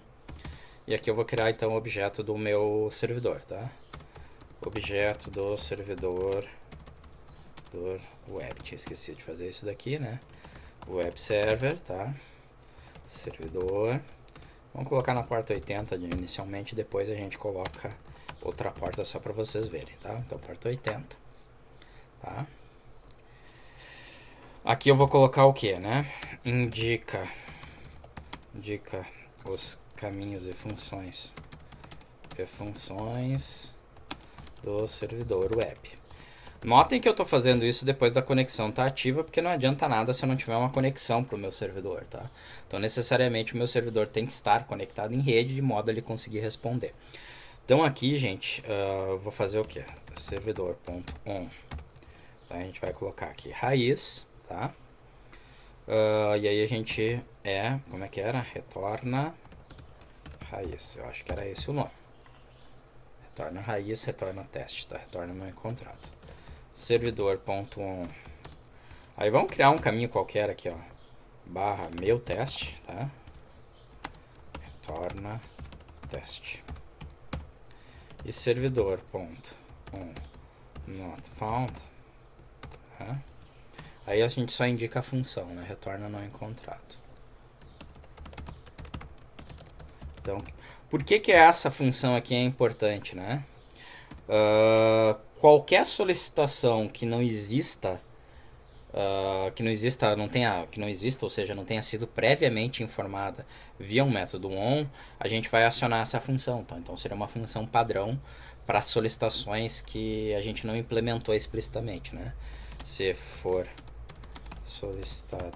E aqui eu vou criar então o objeto do meu servidor, tá? Objeto do servidor do web. Tinha esquecido de fazer isso daqui, né? Web server, tá? Servidor. Vamos colocar na porta 80 inicialmente, depois a gente coloca outra porta só para vocês verem, tá? Então porta 80, tá? Aqui eu vou colocar o que, né? Indica os caminhos e funções do servidor web. Notem que eu estou fazendo isso depois da conexão estar ativa, porque não adianta nada se eu não tiver uma conexão para o meu servidor, tá? Então necessariamente o meu servidor tem que estar conectado em rede de modo a ele conseguir responder. Então aqui, gente, eu vou fazer o que? Servidor.on. Então a gente vai colocar aqui raiz, tá? E aí a gente como é que era? Retorna raiz. Eu acho que era esse o nome. Retorna raiz, retorna teste, tá? Retorna não encontrado. Servidor.on. Aí vamos criar um caminho qualquer aqui, ó. Barra meu teste, tá? Retorna teste. E servidor.on not found, tá? Aí a gente só indica a função, né? Retorna não encontrado. Então, por que essa função aqui é importante, né? Qualquer solicitação que não exista, ou seja, não tenha sido previamente informada via um método on, a gente vai acionar essa função, tá? Então seria uma função padrão para solicitações que a gente não implementou explicitamente, né? Se for solicitado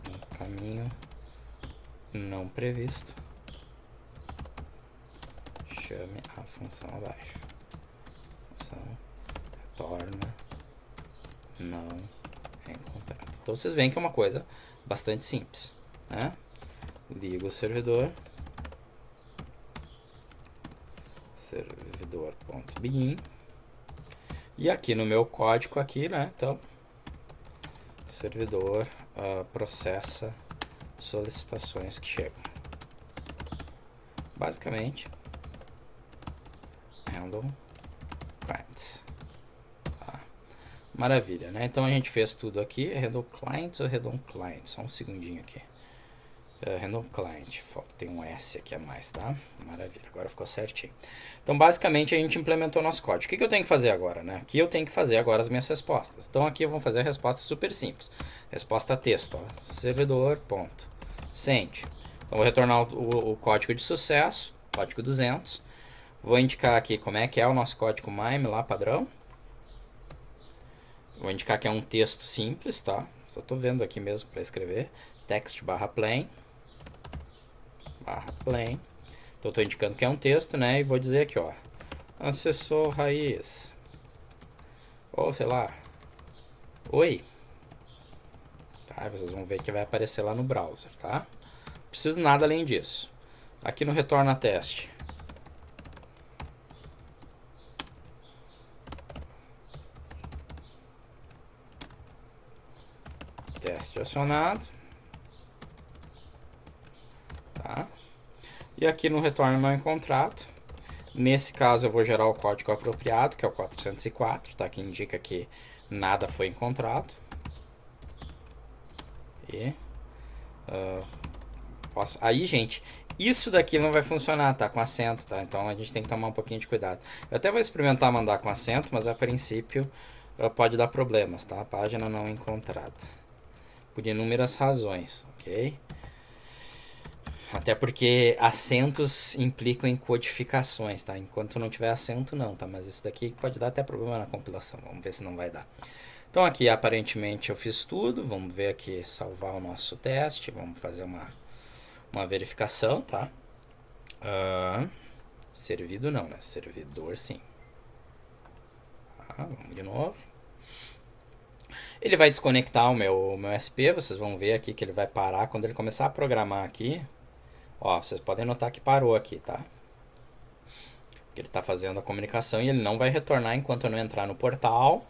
um caminho não previsto, chame a função abaixo. Função retorna não encontrado. Então vocês veem que é uma coisa bastante simples, né? Ligo o servidor.begin, e aqui no meu código aqui, né? Então servidor processa solicitações que chegam. basicamente, handle clients. Tá? Maravilha, né? Então a gente fez tudo aqui. Handle clients ou handle client? Só um segundinho aqui. Handle client, tem um S aqui a mais, tá? Maravilha, agora ficou certinho. Então, basicamente, a gente implementou nosso código. O que eu tenho que fazer agora, né? Aqui eu tenho que fazer agora as minhas respostas. Então, aqui eu vou fazer a resposta super simples. Resposta texto, ó. Servidor, ponto. Send. Então, vou retornar o código de sucesso, código 200. Vou indicar aqui como é que é o nosso código MIME lá, padrão. Vou indicar que é um texto simples, tá? Só tô vendo aqui mesmo para escrever. Text barra plain. Plain. Então, estou indicando que é um texto, né? E vou dizer aqui, ó, acessor raiz. Ou, sei lá, oi. Tá? Vocês vão ver que vai aparecer lá no browser, tá? Não preciso nada além disso. Aqui no retorna teste. Teste acionado. Tá? E aqui no retorno não encontrado, nesse caso eu vou gerar o código apropriado, que é o 404, tá? Que indica que nada foi encontrado. E aí, gente, isso daqui não vai funcionar, tá? Com acento, tá? Então a gente tem que tomar um pouquinho de cuidado. Eu até vou experimentar mandar com acento, mas a princípio pode dar problemas, tá? Página não encontrada. Por inúmeras razões, ok? Até porque acentos implicam em codificações, tá? Enquanto não tiver acento, não, tá? Mas isso daqui pode dar até problema na compilação. Vamos ver se não vai dar. Então aqui, aparentemente, eu fiz tudo. Vamos ver aqui, salvar o nosso teste. Vamos fazer uma verificação, tá? Servido não, né? Servidor, sim. Vamos de novo. Ele vai desconectar o meu SP. Vocês vão ver aqui que ele vai parar. Quando ele começar a programar aqui... Ó, vocês podem notar que parou aqui, tá? Porque ele está fazendo a comunicação e ele não vai retornar enquanto eu não entrar no portal,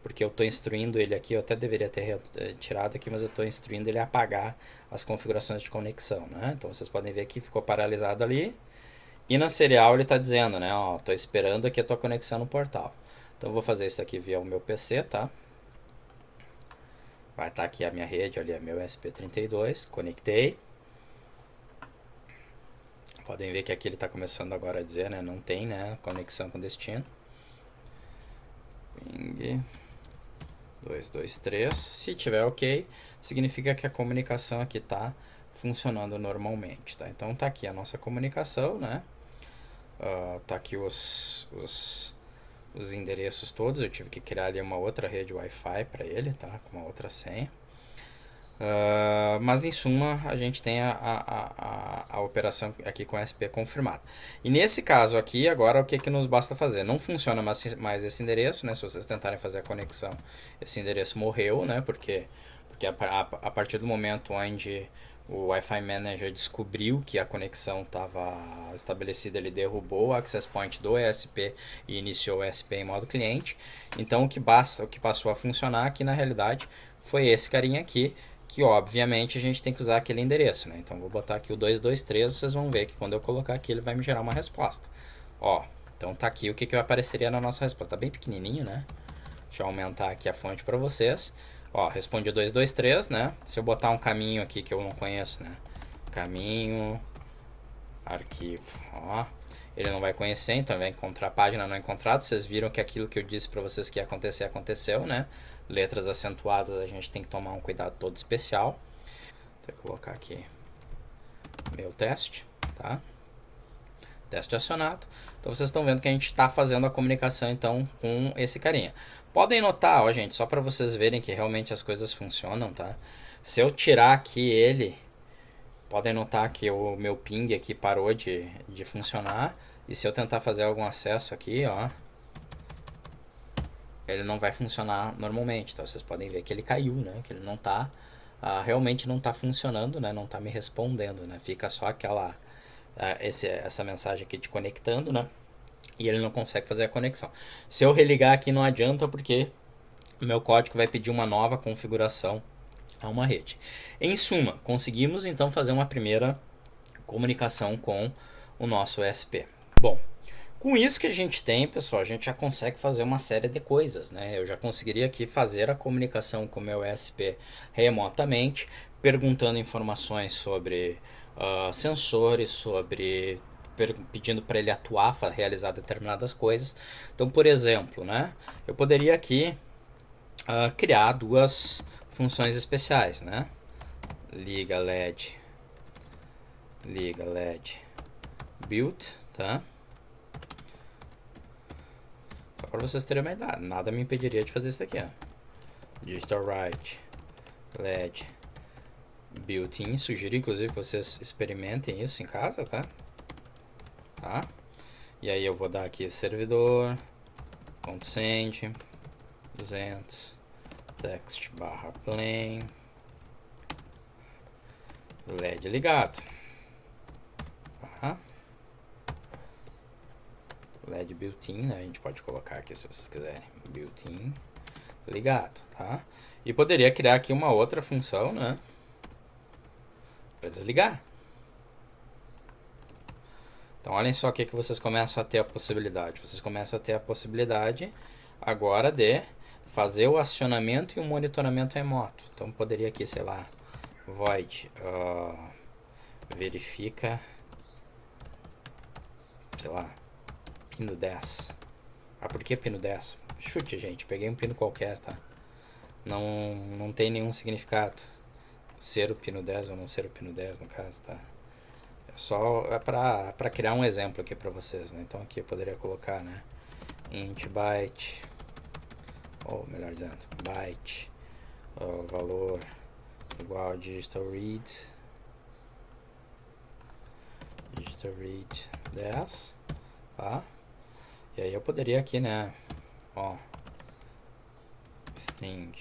porque eu estou instruindo ele aqui, eu até deveria ter tirado aqui, mas eu estou instruindo ele a apagar as configurações de conexão, né? Então vocês podem ver que ficou paralisado ali. E na serial ele está dizendo, né? Ó, estou esperando aqui a tua conexão no portal. Então eu vou fazer isso aqui via o meu PC, tá? Vai estar aqui a minha rede, ali é meu SP32, conectei. Podem ver que aqui ele está começando agora a dizer, né? Não tem, né? Conexão com destino. Ping 223. Se tiver ok, significa que a comunicação aqui está funcionando normalmente, tá? Então tá aqui a nossa comunicação, né? Tá aqui os endereços todos. Eu tive que criar ali uma outra rede Wi-Fi para ele, tá? Com uma outra senha. Mas em suma a gente tem a operação aqui com SP confirmada. E nesse caso aqui, agora o que nos basta fazer? Não funciona mais esse endereço, né? Se vocês tentarem fazer a conexão, esse endereço morreu, né? Porque a partir do momento onde o Wi-Fi Manager descobriu que a conexão estava estabelecida, ele derrubou o access point do ESP e iniciou o ESP em modo cliente. Então o que passou a funcionar aqui na realidade foi esse carinha aqui, que obviamente a gente tem que usar aquele endereço, né? Então vou botar aqui o 223, vocês vão ver que quando eu colocar aqui ele vai me gerar uma resposta. Ó, então tá aqui o que apareceria na nossa resposta. Tá bem pequenininho, né? Deixa eu aumentar aqui a fonte para vocês. Ó, respondi 223, né? Se eu botar um caminho aqui que eu não conheço, né? Caminho, arquivo, ó. Ele não vai conhecer, então vai encontrar a página não encontrada. Vocês viram que aquilo que eu disse para vocês que ia acontecer, aconteceu, né? Letras acentuadas a gente tem que tomar um cuidado todo especial. Vou colocar aqui meu teste, tá? Teste acionado. Então vocês estão vendo que a gente está fazendo a comunicação então com esse carinha. Podem notar, ó, gente, só para vocês verem que realmente as coisas funcionam, tá? Se eu tirar aqui ele, podem notar que o meu ping aqui parou de funcionar. E se eu tentar fazer algum acesso aqui, ó, ele não vai funcionar normalmente, tá? Vocês podem ver que ele caiu, né? Que ele não tá, realmente não tá funcionando, né? Não tá me respondendo, né? Fica só aquela, essa mensagem aqui de conectando, né? E ele não consegue fazer a conexão. Se eu religar aqui não adianta, porque o meu código vai pedir uma nova configuração a uma rede. Em suma, conseguimos então fazer uma primeira comunicação com o nosso ESP. Bom, com isso que a gente tem, pessoal, a gente já consegue fazer uma série de coisas, né? Eu já conseguiria aqui fazer a comunicação com o meu ESP remotamente, perguntando informações sobre sensores, sobre pedindo para ele atuar, realizar determinadas coisas. Então, por exemplo, né, eu poderia aqui criar duas funções especiais, né? Liga LED build, tá? Só para vocês terem uma ideia, nada me impediria de fazer isso aqui, ó. Digital write LED built-in. Sugiro inclusive que vocês experimentem isso em casa, tá? E aí eu vou dar aqui servidor .send 200 text barra plain LED ligado, LED built-in, né? A gente pode colocar aqui se vocês quiserem, built-in ligado, tá? E poderia criar aqui uma outra função, né, para desligar. Então olhem só o que vocês começam a ter a possibilidade. Vocês começam a ter a possibilidade agora de fazer o acionamento e o monitoramento remoto. Então poderia aqui, sei lá, void verifica, sei lá, pino 10. Por que pino 10? Chute, gente, peguei um pino qualquer, tá? Não tem nenhum significado ser o pino 10 ou não ser o pino 10 no caso, tá? Só para criar um exemplo aqui para vocês, né? Então aqui eu poderia colocar, né, int byte, ou melhor dizendo, byte, valor igual a digital read 10, tá? E aí eu poderia aqui, né, ó, string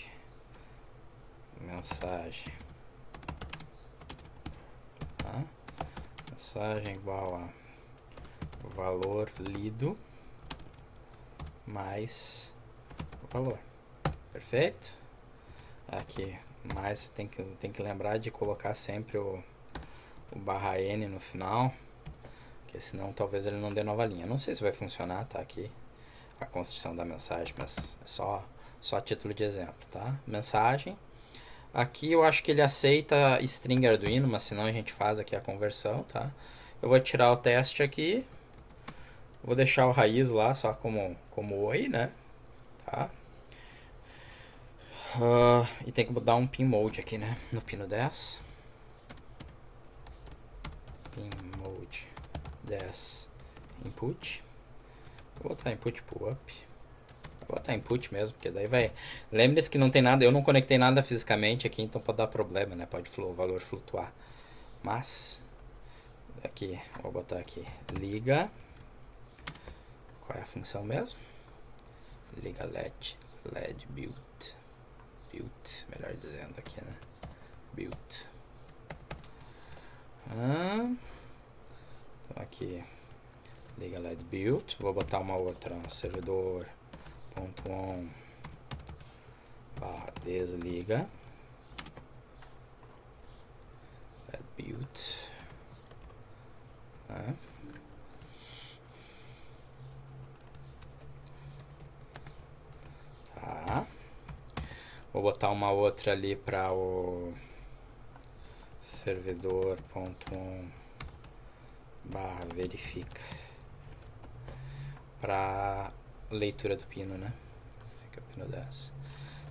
mensagem, tá? Mensagem igual a valor lido mais valor. Perfeito? Aqui, mas tem que lembrar de colocar sempre o barra N no final, porque senão talvez ele não dê nova linha. Não sei se vai funcionar, tá? Aqui a construção da mensagem, mas é só a título de exemplo, tá? Mensagem. Aqui eu acho que ele aceita string Arduino, mas senão a gente faz aqui a conversão, tá? Eu vou tirar o teste aqui. Vou deixar o raiz lá só como oi, né? Tá? E tem que dar um pin mode aqui, né? No pino 10. Pin mode 10 input. Vou botar input pull up. Vou botar input mesmo, porque daí vai. Lembre-se que não tem nada, eu não conectei nada fisicamente aqui, então pode dar problema, né? Pode o valor flutuar. Mas aqui, vou botar aqui liga. Qual é a função mesmo? Liga LED build, melhor dizendo aqui, né? Build. Então aqui liga LED build. Vou botar uma outra, servidor.on barra desliga LED build. Tá. Vou botar uma outra ali para o servidor.on barra verifica para leitura do pino, né? Fica pino 10.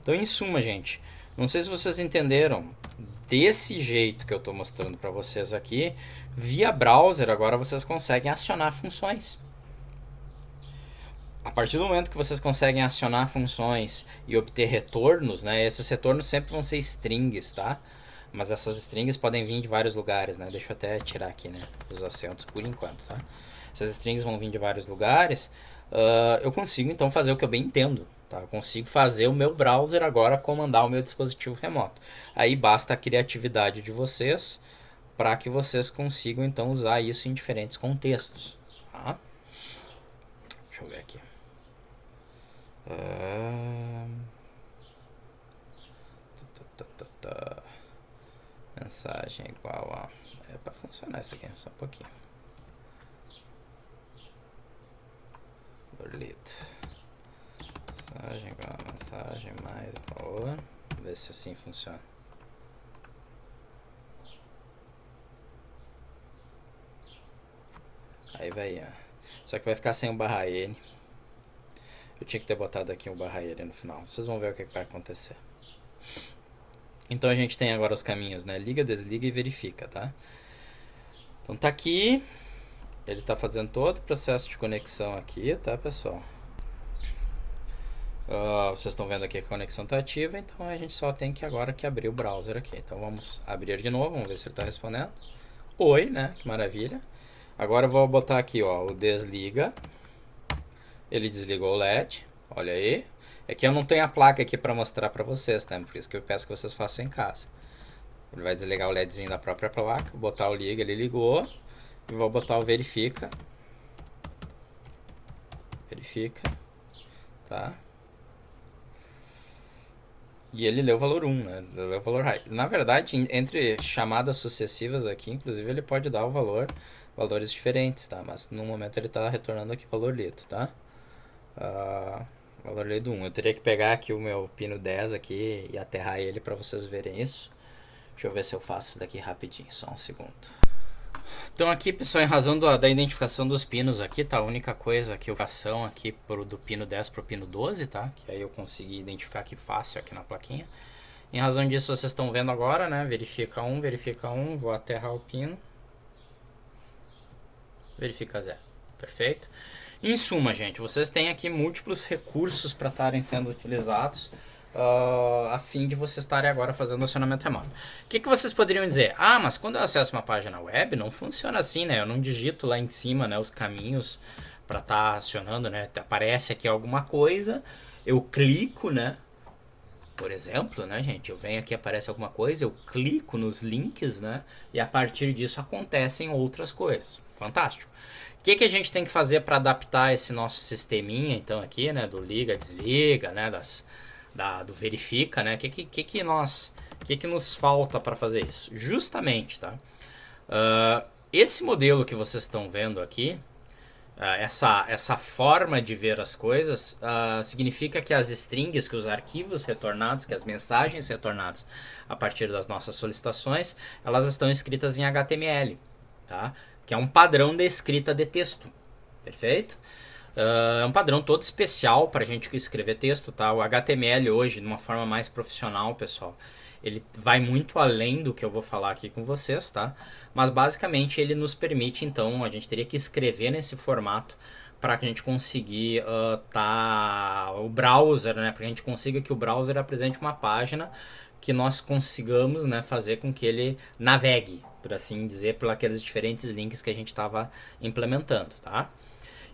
Então, em suma, gente, não sei se vocês entenderam, desse jeito que eu estou mostrando para vocês aqui, via browser agora vocês conseguem acionar funções. A partir do momento que vocês conseguem acionar funções e obter retornos, né? Esses retornos sempre vão ser strings, tá? Mas essas strings podem vir de vários lugares, né? Deixa eu até tirar aqui, né, os acentos por enquanto, tá? Essas strings vão vir de vários lugares. Eu consigo então fazer o que eu bem entendo, tá? Eu consigo fazer o meu browser agora comandar o meu dispositivo remoto. Aí basta a criatividade de vocês para que vocês consigam então usar isso em diferentes contextos, tá? Deixa eu ver aqui. Mensagem igual a... É para funcionar isso aqui, só um pouquinho. lido. Mensagem igual a mensagem mais valor. Vamos ver se assim funciona. Aí vai, ó. Só que vai ficar sem o barra N. Eu tinha que ter botado aqui um barra N no final. Vocês vão ver o que vai acontecer. Então a gente tem agora os caminhos, né? Liga, desliga e verifica, tá? Então tá aqui. Ele tá fazendo todo o processo de conexão aqui, tá, pessoal? Vocês estão vendo aqui que a conexão está ativa, então a gente só tem que agora que abrir o browser aqui. Então vamos abrir de novo, vamos ver se ele está respondendo. Oi, né? Que maravilha. Agora eu vou botar aqui, ó, o desliga. Ele desligou o LED, olha aí. É que eu não tenho a placa aqui para mostrar para vocês, tá? Por isso que eu peço que vocês façam em casa. Ele vai desligar o LEDzinho da própria placa, vou botar o liga, ele ligou. E vou botar o verifica. Verifica, tá? E ele leu o valor 1, né? Leu o valor high. Na verdade, entre chamadas sucessivas aqui, inclusive, ele pode dar o valores diferentes, tá? Mas no momento ele está retornando aqui o valor lido, tá? Valor lido 1. Eu teria que pegar aqui o meu pino 10 aqui e aterrar ele para vocês verem isso. Deixa eu ver se eu faço isso daqui rapidinho, só um segundo. Então aqui, pessoal, em razão da identificação dos pinos aqui, tá? A única coisa que eu faço aqui do pino 10 pro pino 12, tá? Que aí eu consegui identificar aqui fácil aqui na plaquinha. Em razão disso, vocês estão vendo agora, né? Verifica 1, vou aterrar o pino. Verifica 0. Perfeito? Em suma, gente, vocês têm aqui múltiplos recursos para estarem sendo utilizados a fim de vocês estarem agora fazendo acionamento remoto. O que vocês poderiam dizer? Ah, mas quando eu acesso uma página web, não funciona assim, né? Eu não digito lá em cima, né, os caminhos para estar acionando, né? Aparece aqui alguma coisa, eu clico, né? Por exemplo, né, gente? Eu venho aqui, aparece alguma coisa, eu clico nos links, né? E a partir disso acontecem outras coisas. Fantástico. O que a gente tem que fazer para adaptar esse nosso sisteminha, então, aqui, né? Do liga, desliga, né? Do verifica, né? O que nos falta para fazer isso? Justamente, tá? Esse modelo que vocês estão vendo aqui, essa forma de ver as coisas, significa que as strings, que os arquivos retornados, que as mensagens retornadas a partir das nossas solicitações, elas estão escritas em HTML, tá? Que é um padrão de escrita de texto, perfeito? É um padrão todo especial para a gente escrever texto, tá? O HTML hoje, de uma forma mais profissional, pessoal, ele vai muito além do que eu vou falar aqui com vocês, tá? Mas basicamente ele nos permite, então, a gente teria que escrever nesse formato para que a gente conseguir o browser, né? Para que a gente consiga que o browser apresente uma página que nós consigamos, né, fazer com que ele navegue, por assim dizer, por aqueles diferentes links que a gente estava implementando, tá?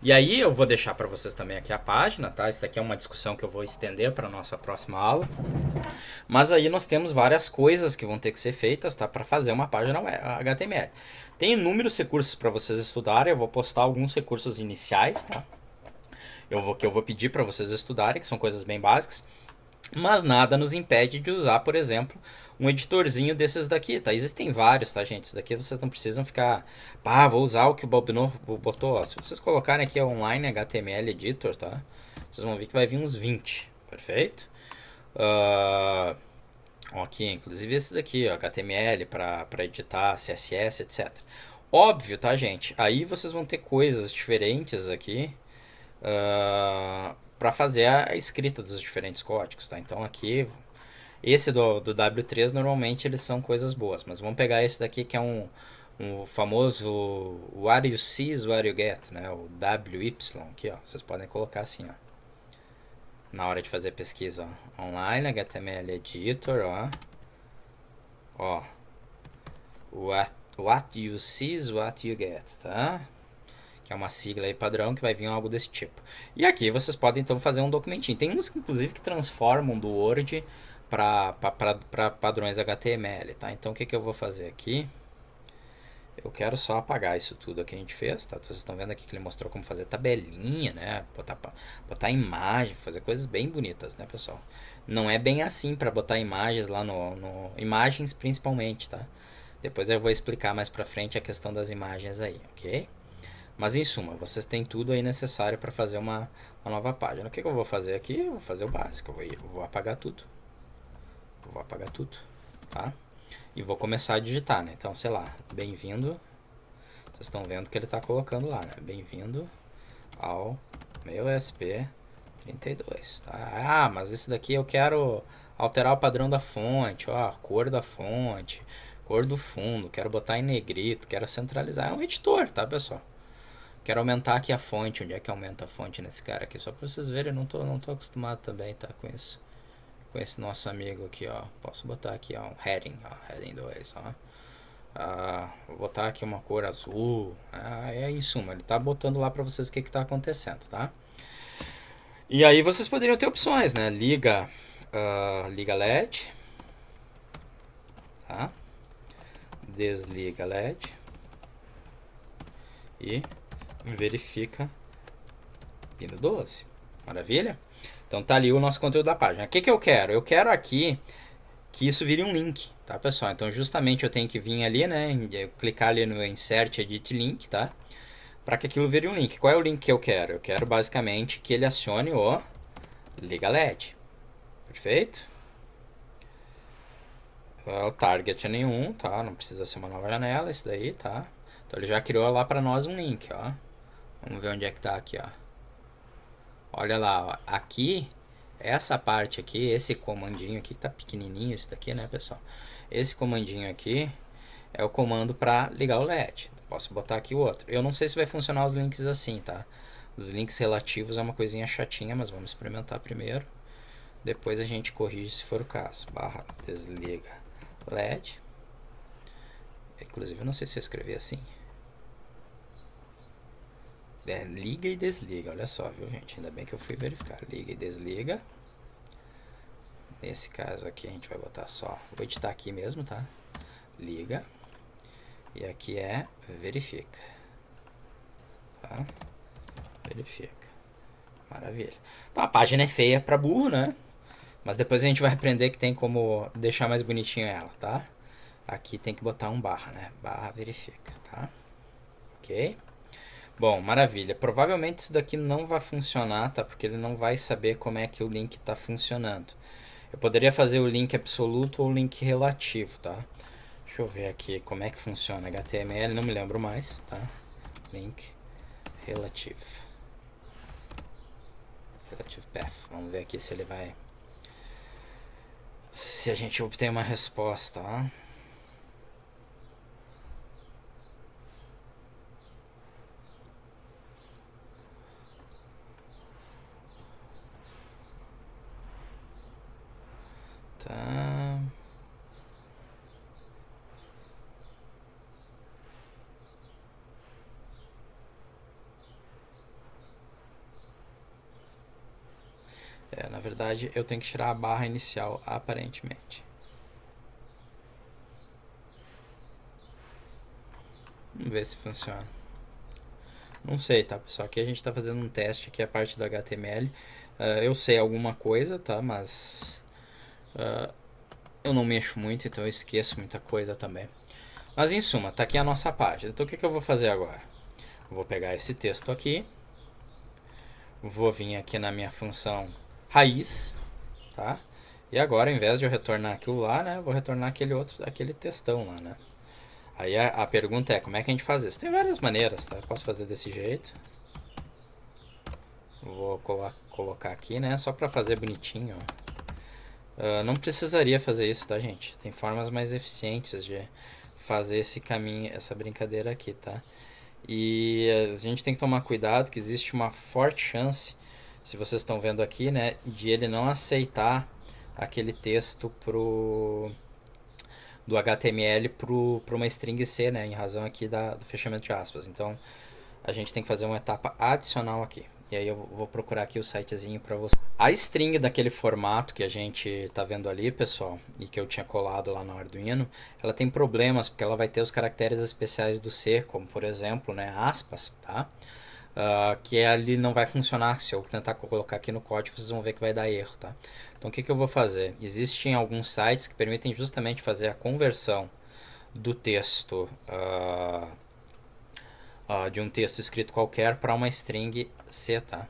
E aí eu vou deixar para vocês também aqui a página, tá? Isso aqui é uma discussão que eu vou estender para a nossa próxima aula. Mas aí nós temos várias coisas que vão ter que ser feitas, tá? Para fazer uma página HTML. Tem inúmeros recursos para vocês estudarem, eu vou postar alguns recursos iniciais, tá? Que eu vou pedir para vocês estudarem, que são coisas bem básicas. Mas nada nos impede de usar, por exemplo, um editorzinho desses daqui, tá? Existem vários, tá, gente? Isso daqui vocês não precisam ficar... vou usar o que o Bobinov botou, ó. Se vocês colocarem aqui online HTML Editor, tá? Vocês vão ver que vai vir uns 20, perfeito? Aqui, inclusive esse daqui, ó, HTML para editar, CSS, etc. Óbvio, tá, gente? Aí vocês vão ter coisas diferentes aqui... para fazer a escrita dos diferentes códigos, tá? Então aqui, esse do W3 normalmente eles são coisas boas, mas vamos pegar esse daqui que é um famoso what you see is what you get, né? O WY aqui, ó, vocês podem colocar assim, ó, na hora de fazer pesquisa, ó, online, HTML editor, ó, what you see is what you get, tá? Que é uma sigla aí padrão que vai vir algo desse tipo. E aqui vocês podem então fazer um documentinho. Tem uns inclusive que transformam do Word para padrões HTML, tá? Então o que eu vou fazer aqui? Eu quero só apagar isso tudo que a gente fez, tá? Vocês estão vendo aqui que ele mostrou como fazer tabelinha, né? Botar imagem, fazer coisas bem bonitas, né, pessoal? Não é bem assim para botar imagens lá no imagens principalmente, tá? Depois eu vou explicar mais pra frente a questão das imagens aí, ok? Mas em suma, vocês têm tudo aí necessário para fazer uma nova página. O que eu vou fazer aqui? Eu vou fazer o básico. Eu vou apagar tudo. Vou apagar tudo, tá? E vou começar a digitar, né? Então, sei lá, bem-vindo. Vocês estão vendo que ele está colocando lá, né? Bem-vindo ao meu SP32, tá? Ah, mas isso daqui eu quero alterar o padrão da fonte, ó, cor da fonte, cor do fundo, quero botar em negrito, quero centralizar. É um editor, tá, pessoal? Quero aumentar aqui a fonte. Onde é que aumenta a fonte nesse cara aqui? Só pra vocês verem, eu não tô acostumado também, tá? Com isso. Com esse nosso amigo aqui, ó. Posso botar aqui, ó, um heading, ó. Heading 2, ó. Vou botar aqui uma cor azul. Em suma, ele tá botando lá pra vocês o que tá acontecendo, tá? E aí vocês poderiam ter opções, né? Liga LED. Tá? Desliga LED. E verifica pino 12. Maravilha? Então tá ali o nosso conteúdo da página. O que eu quero? Eu quero aqui que isso vire um link, tá, pessoal? Então justamente eu tenho que vir ali, né, clicar ali no Insert Edit Link, tá? Para que aquilo vire um link. Qual é o link que eu quero? Eu quero basicamente que ele acione o Liga LED. Perfeito? O target é nenhum, tá? Não precisa ser uma nova janela, isso daí, tá? Então ele já criou lá para nós um link, ó. Vamos ver onde é que tá aqui, ó. Olha lá, ó. Aqui, essa parte aqui, esse comandinho aqui, tá pequenininho esse daqui, né, pessoal? Esse comandinho aqui é o comando para ligar o LED. Posso botar aqui o outro. Eu não sei se vai funcionar os links assim, tá? Os links relativos é uma coisinha chatinha, mas vamos experimentar primeiro. Depois a gente corrige se for o caso. Barra desliga LED. Inclusive, eu não sei se eu escrevi assim. Liga e desliga, olha só, viu, gente? Ainda bem que eu fui verificar. Liga e desliga. Nesse caso aqui a gente vai botar só. Vou editar aqui mesmo, tá? Liga. E aqui é verifica. Tá? Verifica. Maravilha. Então a página é feia pra burro, né? Mas depois a gente vai aprender que tem como deixar mais bonitinho ela, tá? Aqui tem que botar um barra, né? Barra verifica, tá? Ok? Bom, maravilha. Provavelmente isso daqui não vai funcionar, tá? Porque ele não vai saber como é que o link está funcionando. Eu poderia fazer o link absoluto ou o link relativo, tá? Deixa eu ver aqui como é que funciona HTML, não me lembro mais, tá? Link relativo. Relative path. Vamos ver aqui se ele vai... Se a gente obtém uma resposta, ó. Tá. Na verdade, eu tenho que tirar a barra inicial, aparentemente. Vamos ver se funciona. Não sei, tá, pessoal? Aqui a gente tá fazendo um teste, aqui a parte do HTML. Eu sei alguma coisa, tá? Mas eu não mexo muito, então eu esqueço muita coisa também. Mas em suma, tá aqui a nossa página. Então o que eu vou fazer agora? Vou pegar esse texto aqui. Vou vir aqui na minha função raiz, tá? E agora, ao invés de eu retornar aquilo lá, né? Eu vou retornar aquele textão lá, né? Aí a pergunta é, como é que a gente faz isso? Tem várias maneiras, tá? Eu posso fazer desse jeito. Vou colocar aqui, né? Só pra fazer bonitinho, ó. Não precisaria fazer isso, tá, gente? Tem formas mais eficientes de fazer esse caminho, essa brincadeira aqui, tá? E a gente tem que tomar cuidado que existe uma forte chance, se vocês estão vendo aqui, né, de ele não aceitar aquele texto do HTML para uma string C, né, em razão aqui do fechamento de aspas. Então a gente tem que fazer uma etapa adicional aqui. E aí eu vou procurar aqui o sitezinho para você. A string daquele formato que a gente tá vendo ali, pessoal, e que eu tinha colado lá no Arduino, ela tem problemas porque ela vai ter os caracteres especiais do C, como por exemplo, né, aspas, tá? Que ali não vai funcionar. Se eu tentar colocar aqui no código, vocês vão ver que vai dar erro, tá? Então o que eu vou fazer? Existem alguns sites que permitem justamente fazer a conversão do texto de um texto escrito qualquer para uma string C, tá?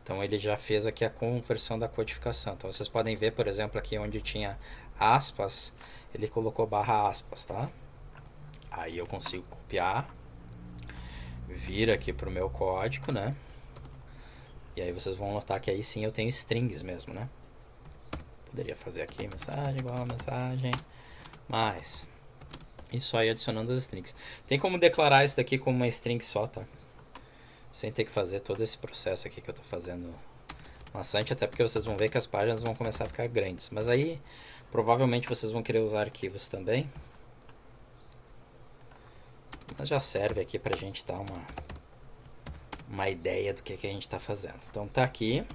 Então ele já fez aqui a conversão da codificação. Então vocês podem ver, por exemplo, aqui onde tinha aspas, ele colocou barra aspas, tá? Aí eu consigo copiar, vir aqui para o meu código, né? E aí vocês vão notar que aí sim eu tenho strings mesmo, né? Poderia fazer aqui mensagem igual a mensagem, mas isso aí adicionando as strings. Tem como declarar isso daqui como uma string só, tá? Sem ter que fazer todo esse processo aqui que eu tô fazendo maçante, até porque vocês vão ver que as páginas vão começar a ficar grandes. Mas aí, provavelmente vocês vão querer usar arquivos também. Mas já serve aqui pra gente dar uma ideia do que a gente está fazendo. Então tá aqui,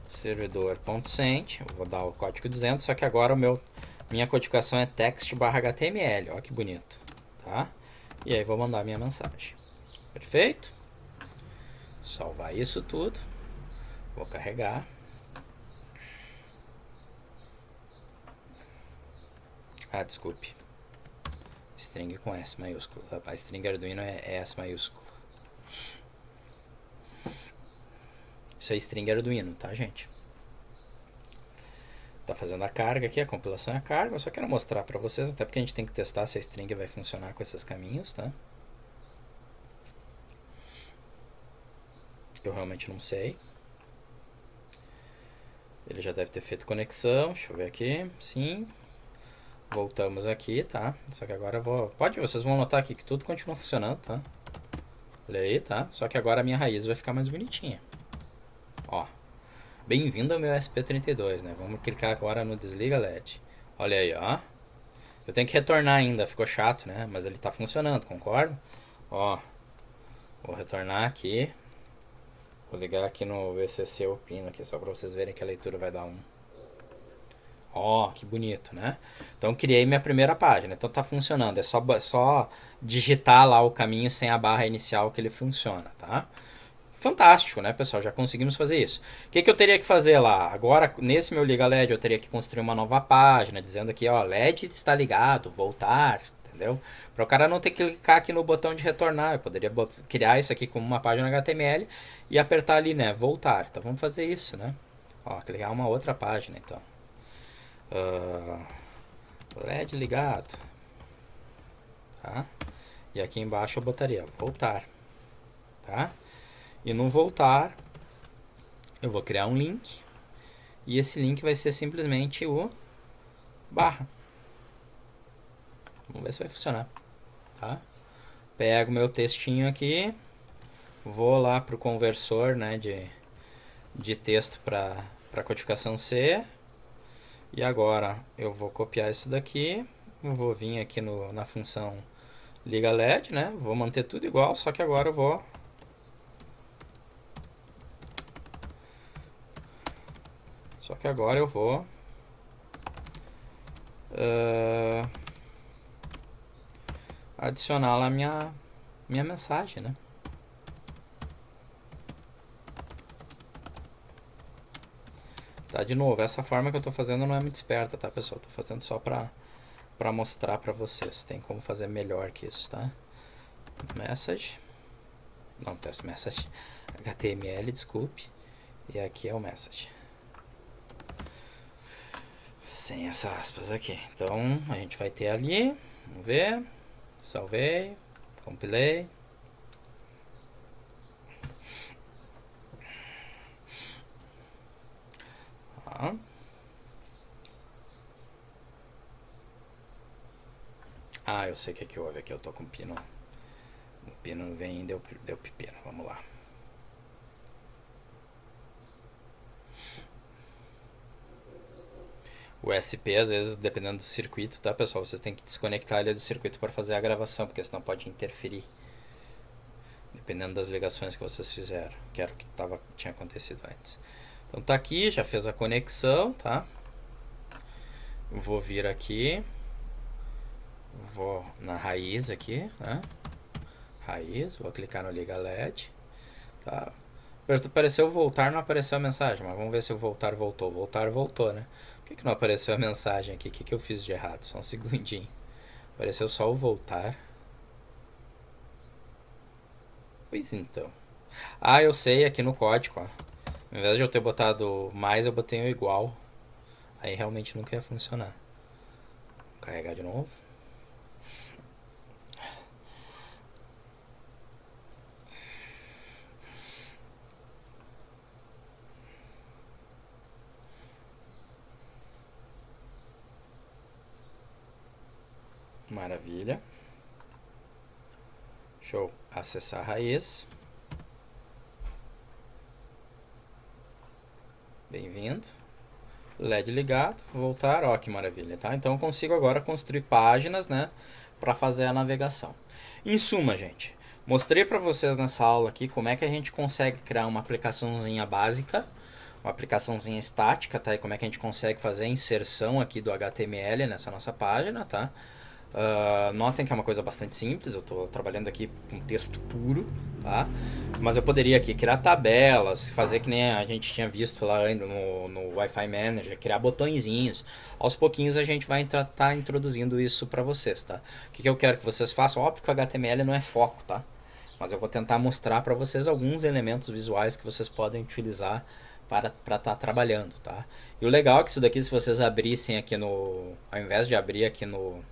servidor.send, eu vou dar o código dizendo, só que agora minha codificação é text/html, olha que bonito, tá? E aí vou mandar minha mensagem. Perfeito? Salvar isso tudo, vou carregar. Ah, desculpe. String com S maiúsculo, tá? A string Arduino é S maiúsculo. Isso é string Arduino, tá, gente? Tá fazendo a carga aqui, a compilação é a carga. Eu só quero mostrar pra vocês, até porque a gente tem que testar se a string vai funcionar com esses caminhos, tá? Eu realmente não sei. Ele já deve ter feito conexão. Deixa eu ver aqui. Sim. Voltamos aqui, tá? Só que agora eu vou... vocês vão notar aqui que tudo continua funcionando, tá? Olha aí, tá? Só que agora a minha raiz vai ficar mais bonitinha. Ó. Bem-vindo ao meu SP32, né? Vamos clicar agora no desliga LED. Olha aí, ó. Eu tenho que retornar ainda, ficou chato, né? Mas ele tá funcionando, concorda? Ó. Vou retornar aqui. Vou ligar aqui no VCC o pino aqui, só para vocês verem que a leitura vai dar 1. Ó, que bonito, né? Então criei minha primeira página. Então tá funcionando. É só digitar lá o caminho sem a barra inicial que ele funciona, tá? Fantástico, né, pessoal? Já conseguimos fazer isso. O que eu teria que fazer lá? Agora, nesse meu Liga LED, eu teria que construir uma nova página, dizendo aqui, ó, LED está ligado, voltar, entendeu? Para o cara não ter que clicar aqui no botão de retornar. Eu poderia criar isso aqui como uma página HTML e apertar ali, né, voltar. Então vamos fazer isso, né? Ó, criar uma outra página, então. LED ligado. Tá? E aqui embaixo eu botaria voltar. Tá? E no voltar, eu vou criar um link. E esse link vai ser simplesmente o barra. Vamos ver se vai funcionar. Tá? Pego meu textinho aqui. Vou lá para o conversor, né, de texto para codificação C. E agora eu vou copiar isso daqui. Vou vir aqui na função liga LED, né? Vou manter tudo igual, só que agora eu vou... adicionar lá minha mensagem, né? Tá, de novo, essa forma que eu tô fazendo não é muito esperta, tá, pessoal? Tô fazendo só pra mostrar pra vocês. Tem como fazer melhor que isso, tá? Message. Não, test message. HTML, desculpe. E aqui é o message. Sem essas aspas aqui. Então, a gente vai ter ali. Vamos ver. Salvei. Compilei. Ah, eu sei o que houve aqui. Eu tô com o pino. O pino não vem e deu pepino. Vamos lá. O SP, às vezes, dependendo do circuito, tá, pessoal? Vocês têm que desconectar ele do circuito para fazer a gravação, porque senão pode interferir. Dependendo das ligações que vocês fizeram, que era o que tinha acontecido antes. Então tá aqui, já fez a conexão, tá? Vou vir aqui. Vou na raiz aqui, né? Raiz, vou clicar no liga LED. Tá? Apareceu voltar, não apareceu a mensagem, mas vamos ver se o voltar voltou. Voltar voltou, né? Por que não apareceu a mensagem aqui? O que eu fiz de errado? Só um segundinho. Apareceu só o voltar. Pois então. Ah, eu sei, aqui no código, ó. Ao invés de eu ter botado mais, eu botei um igual. Aí realmente nunca ia funcionar. Vou carregar de novo. Maravilha. Show. Acessar a raiz. Bem-vindo. LED ligado. Voltar. Ó, que maravilha, tá? Então eu consigo agora construir páginas, né? Para fazer a navegação. Em suma, gente, mostrei para vocês nessa aula aqui como é que a gente consegue criar uma aplicaçãozinha básica, uma aplicaçãozinha estática, tá? E como é que a gente consegue fazer a inserção aqui do HTML nessa nossa página, tá? Notem que é uma coisa bastante simples, eu estou trabalhando aqui com texto puro, tá? Mas eu poderia aqui criar tabelas, fazer que nem a gente tinha visto lá no Wi-Fi Manager, criar botõezinhos. Aos pouquinhos a gente vai estar introduzindo isso para vocês, tá? O que eu quero que vocês façam? Óbvio que o HTML não é foco, tá? Mas eu vou tentar mostrar para vocês alguns elementos visuais que vocês podem utilizar para estar trabalhando, tá? E o legal é que isso daqui, se vocês abrissem aqui no... Ao invés de abrir aqui no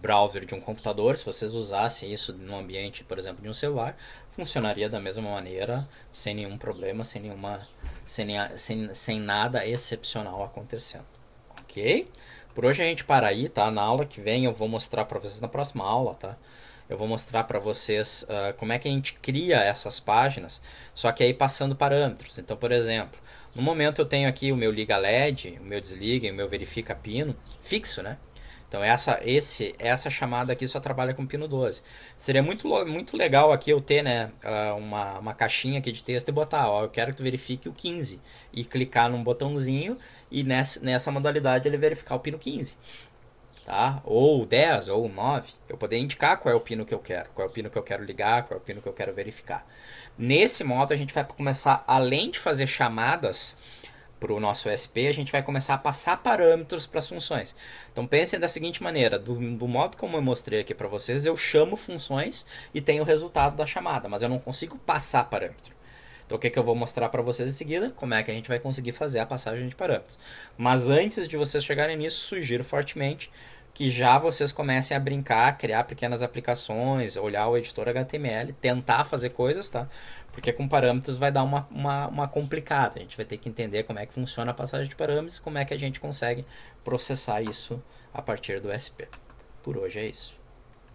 browser de um computador, se vocês usassem isso no ambiente, por exemplo, de um celular, funcionaria da mesma maneira, sem nenhum problema, sem nada excepcional acontecendo. Ok? Por hoje a gente para aí, tá? Na aula que vem eu vou mostrar para vocês, na próxima aula, tá? Eu vou mostrar para vocês como é que a gente cria essas páginas, só que aí passando parâmetros. Então, por exemplo, no momento eu tenho aqui o meu liga LED, o meu desliga e o meu verifica pino fixo, né? Então essa chamada aqui só trabalha com pino 12. Seria muito legal aqui eu ter, né, uma caixinha aqui de texto e botar, ó, eu quero que tu verifique o 15 e clicar num botãozinho e nessa modalidade ele verificar o pino 15. Tá? Ou 10 ou 9, eu poder indicar qual é o pino que eu quero, qual é o pino que eu quero ligar, qual é o pino que eu quero verificar. Nesse modo a gente vai começar, além de fazer chamadas para o nosso SP, a gente vai começar a passar parâmetros para as funções. Então pensem da seguinte maneira, do modo como eu mostrei aqui para vocês, eu chamo funções e tenho o resultado da chamada, mas eu não consigo passar parâmetro. Então o que eu vou mostrar para vocês em seguida, como é que a gente vai conseguir fazer a passagem de parâmetros. Mas antes de vocês chegarem nisso, sugiro fortemente que já vocês comecem a brincar, criar pequenas aplicações, olhar o editor HTML, tentar fazer coisas, tá? Porque com parâmetros vai dar uma complicada. A gente vai ter que entender como é que funciona a passagem de parâmetros e como é que a gente consegue processar isso a partir do SP. Por hoje é isso.